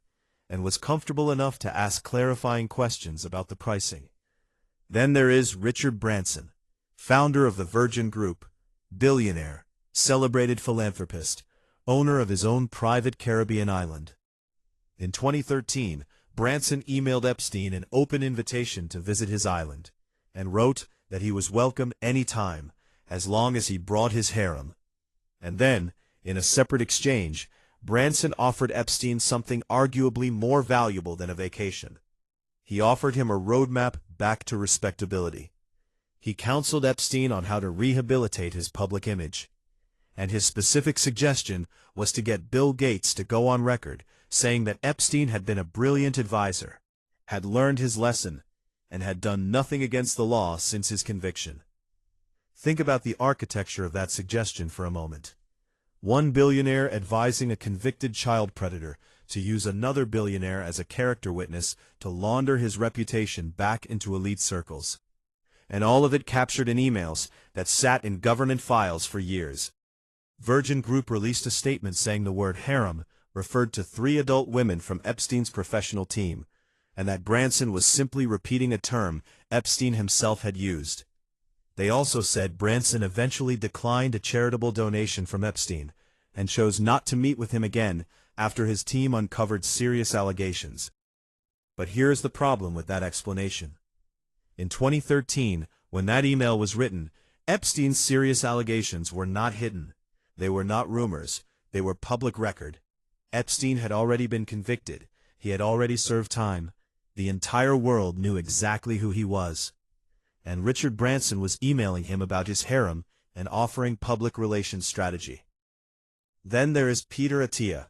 and was comfortable enough to ask clarifying questions about the pricing. Then there is Richard Branson, founder of the Virgin Group, billionaire, celebrated philanthropist, owner of his own private Caribbean island. In 2013, Branson emailed Epstein an open invitation to visit his island, and wrote that he was welcome any time, as long as he brought his harem. And then, in a separate exchange, Branson offered Epstein something arguably more valuable than a vacation. He offered him a roadmap back to respectability. He counseled Epstein on how to rehabilitate his public image. And his specific suggestion was to get Bill Gates to go on record saying that Epstein had been a brilliant advisor, had learned his lesson, and had done nothing against the law since his conviction. Think about the architecture of that suggestion for a moment. One billionaire advising a convicted child predator to use another billionaire as a character witness to launder his reputation back into elite circles. And all of it captured in emails that sat in government files for years. Virgin Group released a statement saying the word harem referred to 3 adult women from Epstein's professional team, and that Branson was simply repeating a term Epstein himself had used. They also said Branson eventually declined a charitable donation from Epstein, and chose not to meet with him again after his team uncovered serious allegations. But here's the problem with that explanation. In 2013, when that email was written, Epstein's serious allegations were not hidden. They were not rumors. They were public record. Epstein had already been convicted. He had already served time. The entire world knew exactly who he was. And Richard Branson was emailing him about his harem and offering public relations strategy. Then there is Peter Attia.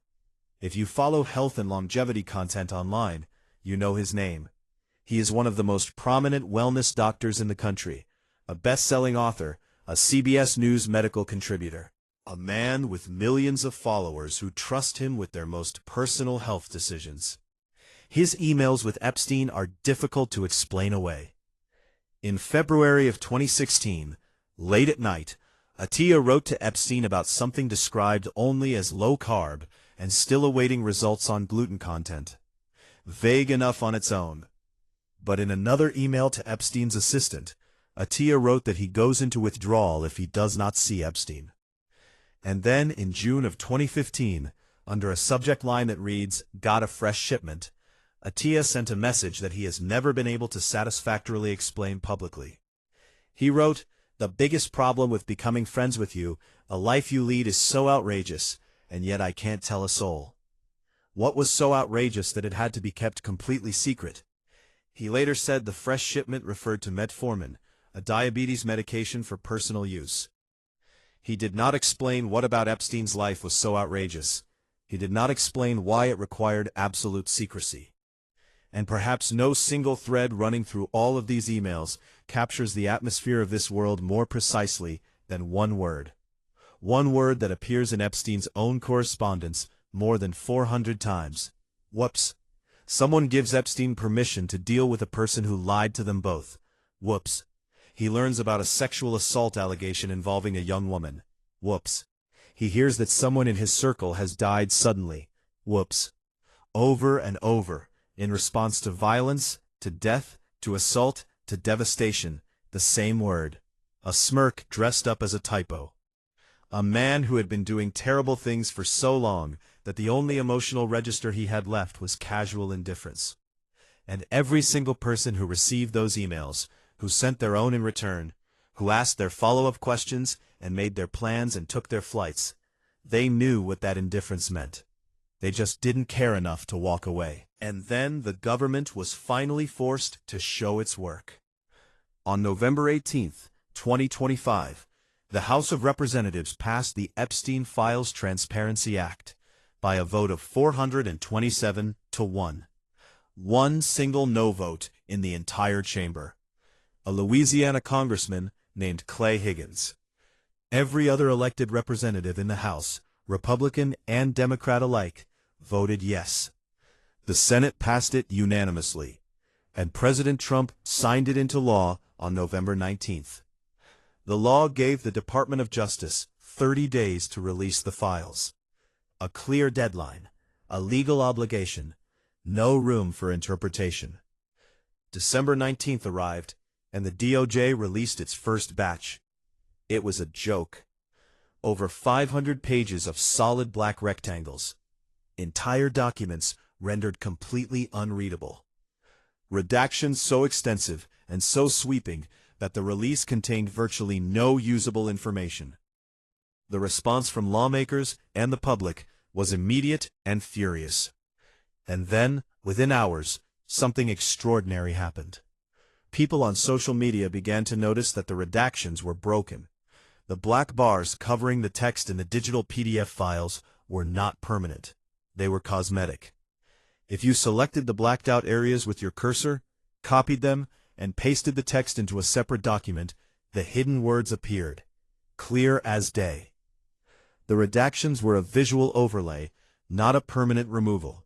If you follow health and longevity content online, you know his name. He is one of the most prominent wellness doctors in the country, a best-selling author, a CBS News medical contributor, a man with millions of followers who trust him with their most personal health decisions. His emails with Epstein are difficult to explain away. In February of 2016, late at night, Attia wrote to Epstein about something described only as low-carb and still awaiting results on gluten content. Vague enough on its own. But in another email to Epstein's assistant, Attia wrote that he goes into withdrawal if he does not see Epstein. And then, in June of 2015, under a subject line that reads, "Got a fresh shipment," Attia sent a message that he has never been able to satisfactorily explain publicly. He wrote, "The biggest problem with becoming friends with you, a life you lead is so outrageous, and yet I can't tell a soul." What was so outrageous that it had to be kept completely secret? He later said the fresh shipment referred to metformin, a diabetes medication for personal use. He did not explain what about Epstein's life was so outrageous. He did not explain why it required absolute secrecy. And perhaps no single thread running through all of these emails captures the atmosphere of this world more precisely than one word. One word that appears in Epstein's own correspondence more than 400 times. Whoops. Someone gives Epstein permission to deal with a person who lied to them both. Whoops. He learns about a sexual assault allegation involving a young woman. Whoops. He hears that someone in his circle has died suddenly. Whoops. Over and over, in response to violence, to death, to assault, to devastation, the same word. A smirk dressed up as a typo. A man who had been doing terrible things for so long that the only emotional register he had left was casual indifference. And every single person who received those emails, who sent their own in return, who asked their follow-up questions and made their plans and took their flights, They knew what that indifference meant. They just didn't care enough to walk away. And then the government was finally forced to show its work. On November 18, 2025, the House of Representatives passed the Epstein Files Transparency Act by a vote of 427 to 1. One single no vote in the entire chamber. A Louisiana congressman named Clay Higgins. Every other elected representative in the House, Republican and Democrat alike, voted yes. The Senate passed it unanimously, and President Trump signed it into law on November 19th. The law gave the Department of Justice 30 days to release the files. A clear deadline, a legal obligation, no room for interpretation. December 19th arrived, and the DOJ released its first batch. It was a joke. Over 500 pages of solid black rectangles. Entire documents rendered completely unreadable. Redactions so extensive and so sweeping that the release contained virtually no usable information. The response from lawmakers and the public was immediate and furious. And then, within hours, something extraordinary happened. People on social media began to notice that the redactions were broken. The black bars covering the text in the digital PDF files were not permanent. They were cosmetic. If you selected the blacked out areas with your cursor, copied them, and pasted the text into a separate document, the hidden words appeared, clear as day. The redactions were a visual overlay, not a permanent removal.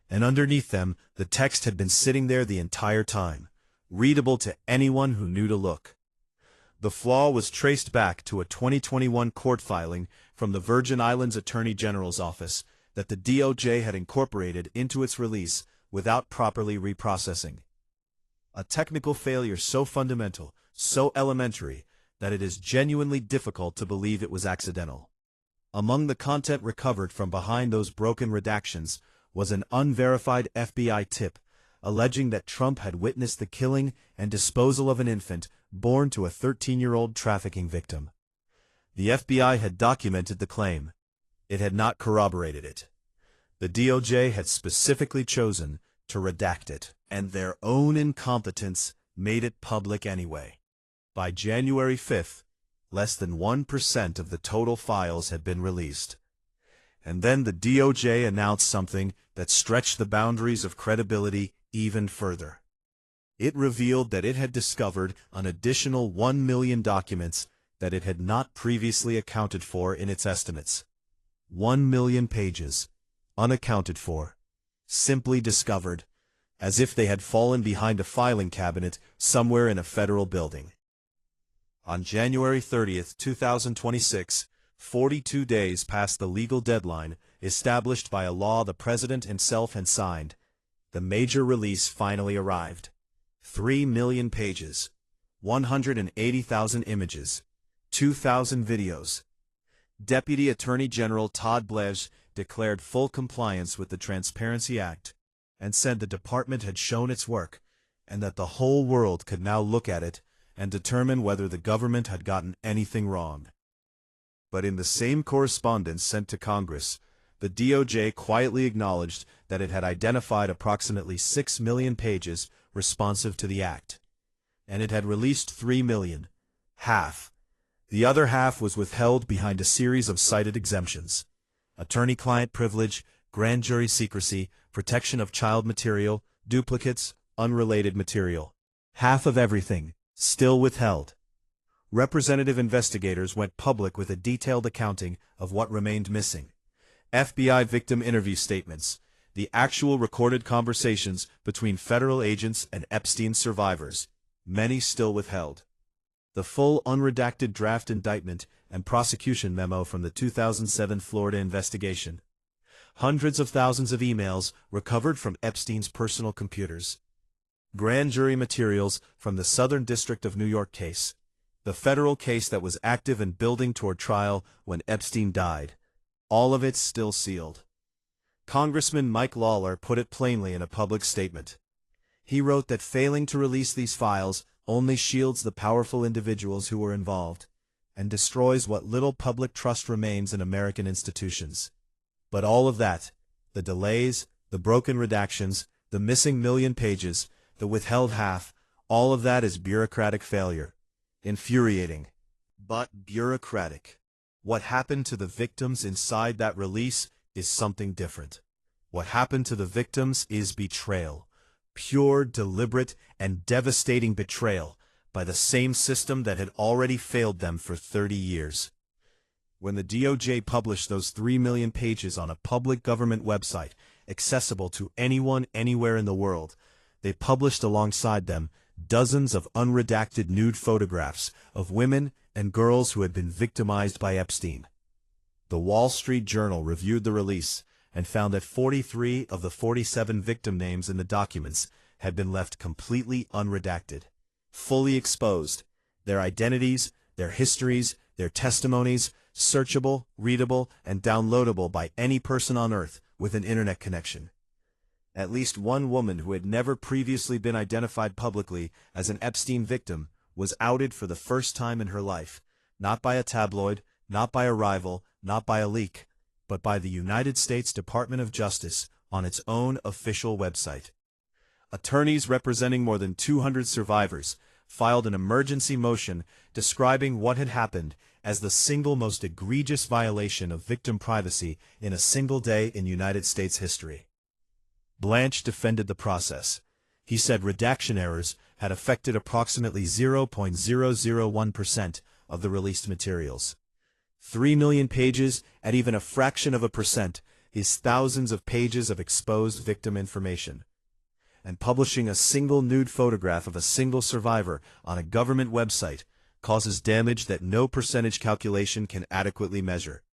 And underneath them, the text had been sitting there the entire time, readable to anyone who knew to look. The flaw was traced back to a 2021 court filing from the Virgin Islands Attorney General's office that the DOJ had incorporated into its release without properly reprocessing. A technical failure so fundamental, so elementary, that it is genuinely difficult to believe it was accidental. Among the content recovered from behind those broken redactions was an unverified FBI tip alleging that Trump had witnessed the killing and disposal of an infant born to a 13-year-old trafficking victim. The FBI had documented the claim. It had not corroborated it. The DOJ had specifically chosen to redact it, and their own incompetence made it public anyway. By January 5th, less than 1% of the total files had been released. And then the DOJ announced something that stretched the boundaries of credibility even further. It revealed that it had discovered an additional 1 million documents that it had not previously accounted for in its estimates. 1 million pages, unaccounted for, simply discovered, as if they had fallen behind a filing cabinet somewhere in a federal building. On January 30th, 2026, 42 days past the legal deadline established by a law the president himself had signed, the major release finally arrived. 3 million pages, 180,000 images, 2,000 videos. Deputy Attorney General Todd Blanche declared full compliance with the Transparency Act and said the department had shown its work and that the whole world could now look at it and determine whether the government had gotten anything wrong. But in the same correspondence sent to Congress, the DOJ quietly acknowledged that it had identified approximately 6 million pages responsive to the Act, and it had released 3 million, half. The other half was withheld behind a series of cited exemptions: attorney-client privilege, grand jury secrecy, protection of child material, duplicates, unrelated material. Half of everything, still withheld. Representative investigators went public with a detailed accounting of what remained missing. FBI victim interview statements, the actual recorded conversations between federal agents and Epstein survivors, many still withheld. The full unredacted draft indictment and prosecution memo from the 2007 Florida investigation. Hundreds of thousands of emails recovered from Epstein's personal computers. Grand jury materials from the Southern District of New York case, the federal case that was active and building toward trial when Epstein died. All of it still sealed. Congressman Mike Lawler put it plainly in a public statement. He wrote that failing to release these files only shields the powerful individuals who were involved. and destroys what little public trust remains in American institutions. But all of that, the delays, the broken redactions, the missing million pages, the withheld half, all of that is bureaucratic failure. Infuriating, but bureaucratic. What happened to the victims inside that release is something different. What happened to the victims is betrayal. Pure, deliberate, and devastating betrayal by the same system that had already failed them for 30 years. When the DOJ published those 3 million pages on a public government website, accessible to anyone anywhere in the world, they published alongside them dozens of unredacted nude photographs of women and girls who had been victimized by Epstein. The Wall Street Journal reviewed the release and found that 43 of the 47 victim names in the documents had been left completely unredacted, fully exposed, their identities, their histories, their testimonies, searchable, readable, and downloadable by any person on Earth with an internet connection. At least one woman who had never previously been identified publicly as an Epstein victim was outed for the first time in her life, not by a tabloid, not by a rival, not by a leak, but by the United States Department of Justice on its own official website. Attorneys representing more than 200 survivors filed an emergency motion describing what had happened as the single most egregious violation of victim privacy in a single day in United States history. Blanche defended the process. He said redaction errors had affected approximately 0.001% of the released materials. 3 million pages at even a fraction of a percent is thousands of pages of exposed victim information. And publishing a single nude photograph of a single survivor on a government website causes damage that no percentage calculation can adequately measure.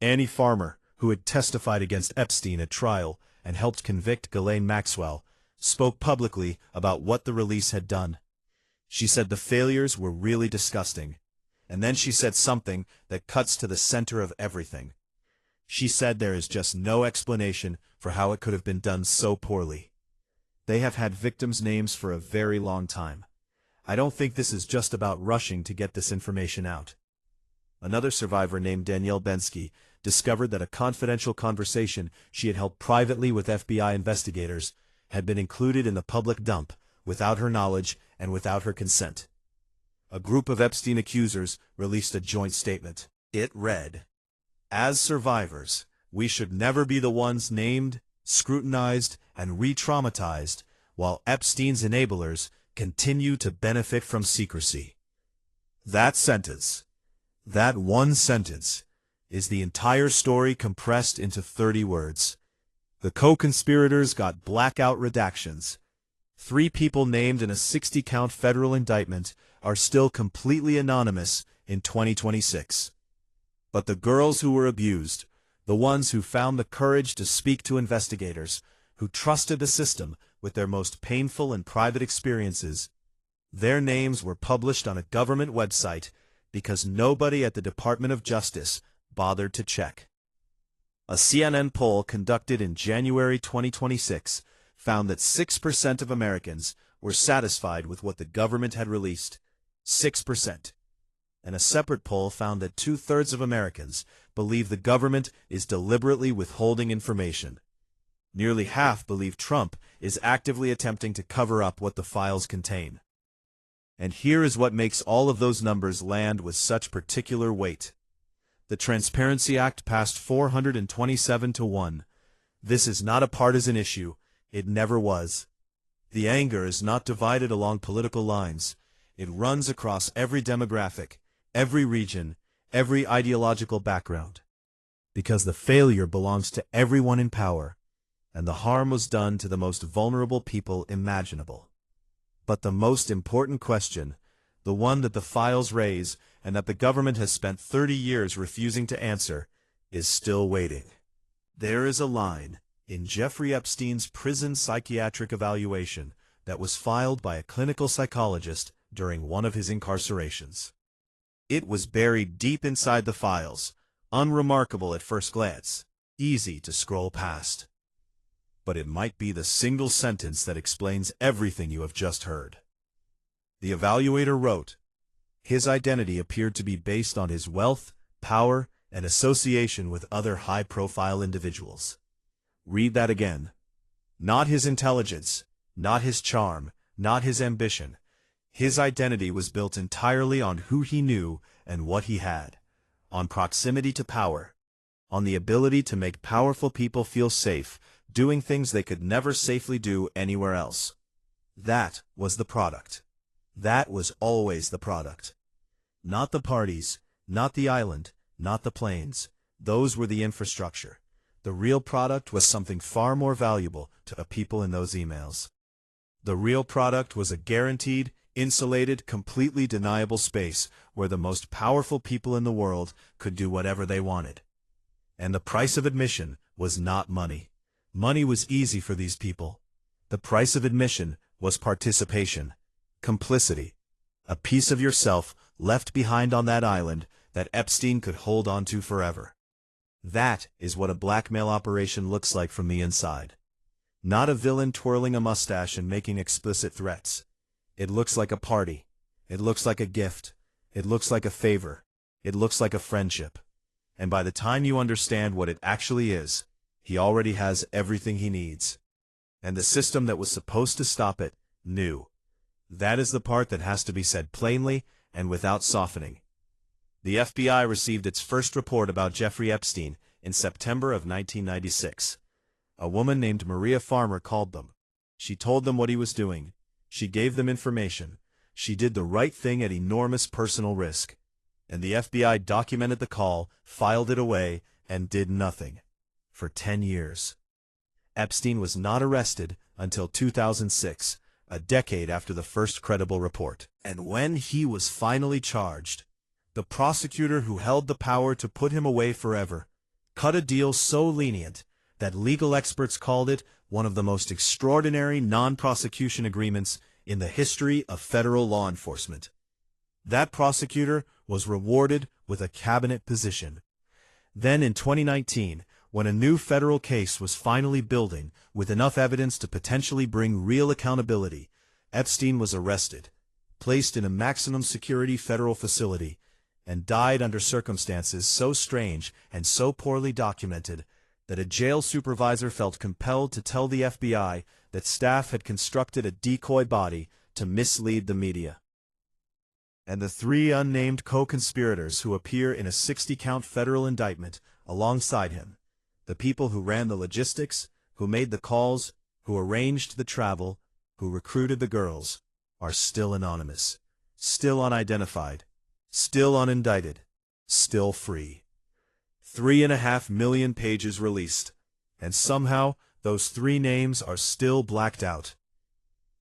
Annie Farmer, who had testified against Epstein at trial and helped convict Ghislaine Maxwell, spoke publicly about what the release had done. She said the failures were really disgusting. And then she said something that cuts to the center of everything. She said there is just no explanation for how it could have been done so poorly. They have had victims' names for a very long time. I don't think this is just about rushing to get this information out. Another survivor named Danielle Bensky discovered that a confidential conversation she had held privately with FBI investigators had been included in the public dump without her knowledge and without her consent. A group of Epstein accusers released a joint statement. It read, "As survivors, we should never be the ones named, scrutinized, and re-traumatized, while Epstein's enablers continue to benefit from secrecy." That sentence, that one sentence, is the entire story compressed into 30 words. The co-conspirators got blackout redactions. 3 people named in a 60-count federal indictment are still completely anonymous in 2026. But the girls who were abused, the ones who found the courage to speak to investigators, who trusted the system with their most painful and private experiences, their names were published on a government website because nobody at the Department of Justice bothered to check. A CNN poll conducted in January 2026 found that 6% of Americans were satisfied with what the government had released. 6%. And a separate poll found that 2/3 of Americans believe the government is deliberately withholding information. Nearly half believe Trump is actively attempting to cover up what the files contain. And here is what makes all of those numbers land with such particular weight. The Transparency Act passed 427 to 1. This is not a partisan issue. It never was. The anger is not divided along political lines. It runs across every demographic, every region, every ideological background. Because the failure belongs to everyone in power, and the harm was done to the most vulnerable people imaginable. But the most important question, the one that the files raise and that the government has spent 30 years refusing to answer, is still waiting. There is a line in Jeffrey Epstein's prison psychiatric evaluation that was filed by a clinical psychologist during one of his incarcerations. It was buried deep inside the files, unremarkable at first glance, easy to scroll past. But it might be the single sentence that explains everything you have just heard. The evaluator wrote, His identity appeared to be based on his wealth, power, and association with other high-profile individuals. Read that again. Not his intelligence, not his charm, not his ambition. His identity was built entirely on who he knew and what he had, on proximity to power, on the ability to make powerful people feel safe, doing things they could never safely do anywhere else. That was the product. That was always the product. Not the parties, not the island, not the planes. Those were the infrastructure. The real product was something far more valuable to the people in those emails. The real product was a guaranteed, insulated, completely deniable space where the most powerful people in the world could do whatever they wanted. And the price of admission was not money. Money was easy for these people. The price of admission was participation, complicity, a piece of yourself left behind on that island that Epstein could hold on to forever. That is what a blackmail operation looks like from the inside. Not a villain twirling a mustache and making explicit threats. It looks like a party. It looks like a gift. It looks like a favor. It looks like a friendship. And by the time you understand what it actually is, he already has everything he needs. And the system that was supposed to stop it knew. That is the part that has to be said plainly and without softening. The FBI received its first report about Jeffrey Epstein in September of 1996. A woman named Maria Farmer called them. She told them what he was doing. She gave them information. She did the right thing at enormous personal risk. And the FBI documented the call, filed it away, and did nothing. For 10 years. Epstein was not arrested until 2006, a decade after the first credible report. And when he was finally charged, the prosecutor who held the power to put him away forever cut a deal so lenient that legal experts called it one of the most extraordinary non-prosecution agreements in the history of federal law enforcement. That prosecutor was rewarded with a cabinet position. Then in 2019, when a new federal case was finally building with enough evidence to potentially bring real accountability, Epstein was arrested, placed in a maximum security federal facility, and died under circumstances so strange and so poorly documented that a jail supervisor felt compelled to tell the FBI that staff had constructed a decoy body to mislead the media. And the 3 unnamed co-conspirators who appear in a 60-count federal indictment alongside him, the people who ran the logistics, who made the calls, who arranged the travel, who recruited the girls, are still anonymous, still unidentified, still unindicted, still free. 3.5 million pages released, and somehow those 3 names are still blacked out.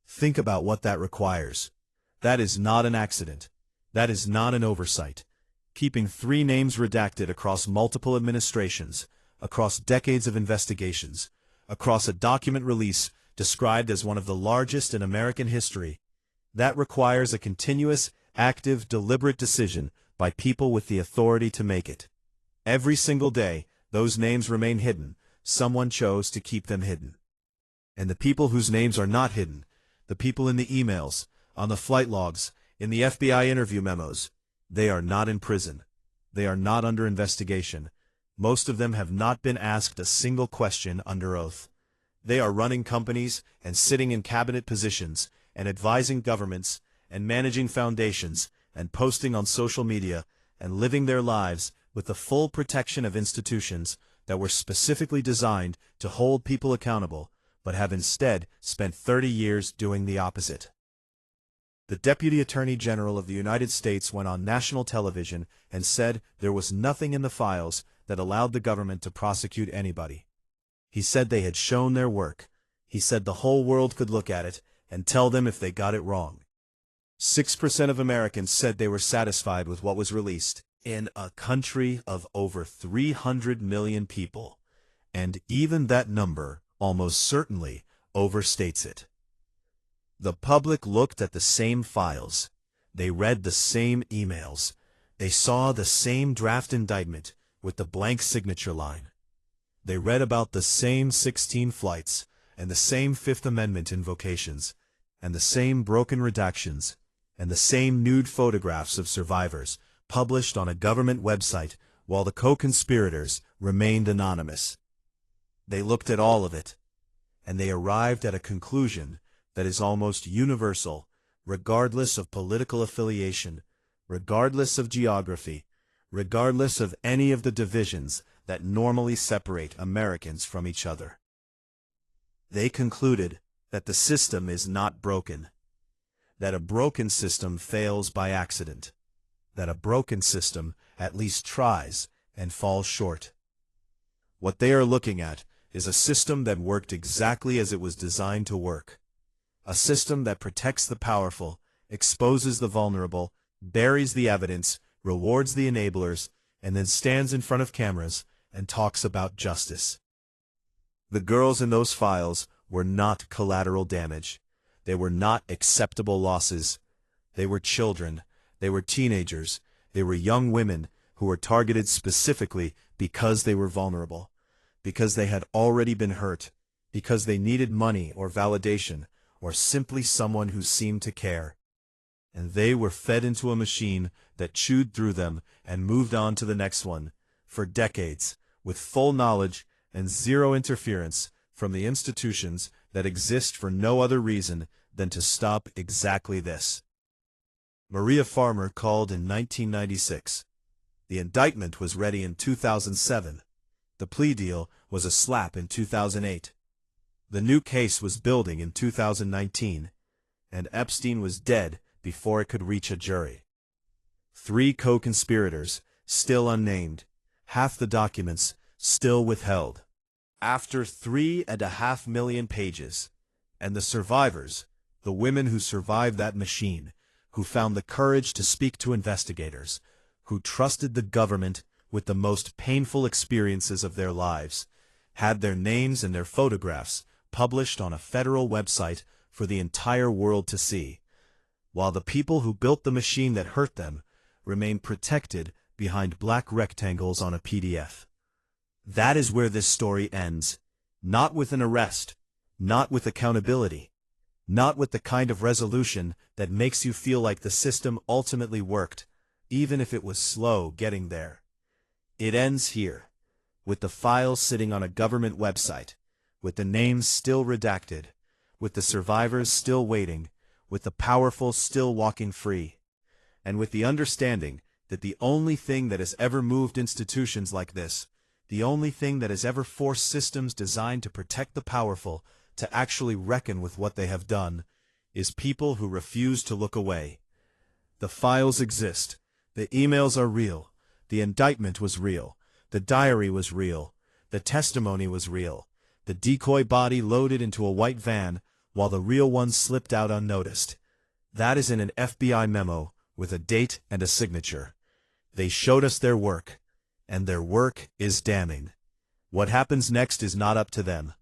Think about what that requires. That is not an accident. That is not an oversight. Keeping 3 names redacted across multiple administrations, across decades of investigations, across a document release described as one of the largest in American history, that requires a continuous, active, deliberate decision by people with the authority to make it. Every single day, those names remain hidden. Someone chose to keep them hidden. And the people whose names are not hidden, the people in the emails, on the flight logs, in the FBI interview memos, they are not in prison. They are not under investigation. Most of them have not been asked a single question under oath. They are running companies and sitting in cabinet positions and advising governments and managing foundations and posting on social media and living their lives with the full protection of institutions that were specifically designed to hold people accountable, but have instead spent 30 years doing the opposite. The Deputy Attorney General of the United States went on national television and said there was nothing in the files that allowed the government to prosecute anybody. He said they had shown their work. He said the whole world could look at it and tell them if they got it wrong. 6% of Americans said they were satisfied with what was released in a country of over 300 million people, and even that number almost certainly overstates it. The public looked at the same files. They read the same emails. They saw the same draft indictment with the blank signature line. They read about the same 16 flights and the same Fifth Amendment invocations and the same broken redactions and the same nude photographs of survivors published on a government website while the co-conspirators remained anonymous. They looked at all of it, and they arrived at a conclusion that is almost universal, regardless of political affiliation, regardless of geography, regardless of any of the divisions that normally separate Americans from each other. They concluded that the system is not broken, that a broken system fails by accident, that a broken system at least tries and falls short. What they are looking at is a system that worked exactly as it was designed to work. A system that protects the powerful, exposes the vulnerable, buries the evidence, rewards the enablers, and then stands in front of cameras and talks about justice. The girls in those files were not collateral damage. They were not acceptable losses. They were children. They were teenagers. They were young women who were targeted specifically because they were vulnerable, because they had already been hurt, because they needed money or validation, or simply someone who seemed to care. And they were fed into a machine that chewed through them and moved on to the next one, for decades, with full knowledge and zero interference from the institutions that exist for no other reason than to stop exactly this. Maria Farmer called in 1996. The indictment was ready in 2007. The plea deal was a slap in 2008. The new case was building in 2019, and Epstein was dead before it could reach a jury. 3 co-conspirators, still unnamed, half the documents still withheld. After 3.5 million pages, and the survivors, the women who survived that machine, who found the courage to speak to investigators, who trusted the government with the most painful experiences of their lives, had their names and their photographs published on a federal website for the entire world to see, while the people who built the machine that hurt them remained protected behind black rectangles on a PDF. That is where this story ends, not with an arrest, not with accountability, not with the kind of resolution that makes you feel like the system ultimately worked, even if it was slow getting there. It ends here, with the files sitting on a government website, with the names still redacted, with the survivors still waiting, with the powerful still walking free, and with the understanding that the only thing that has ever moved institutions like this, the only thing that has ever forced systems designed to protect the powerful to actually reckon with what they have done, is people who refuse to look away. The files exist. The emails are real. The indictment was real. The diary was real. The testimony was real. The decoy body loaded into a white van while the real one slipped out unnoticed. That is in an FBI memo with a date and a signature. They showed us their work, and their work is damning. What happens next is not up to them.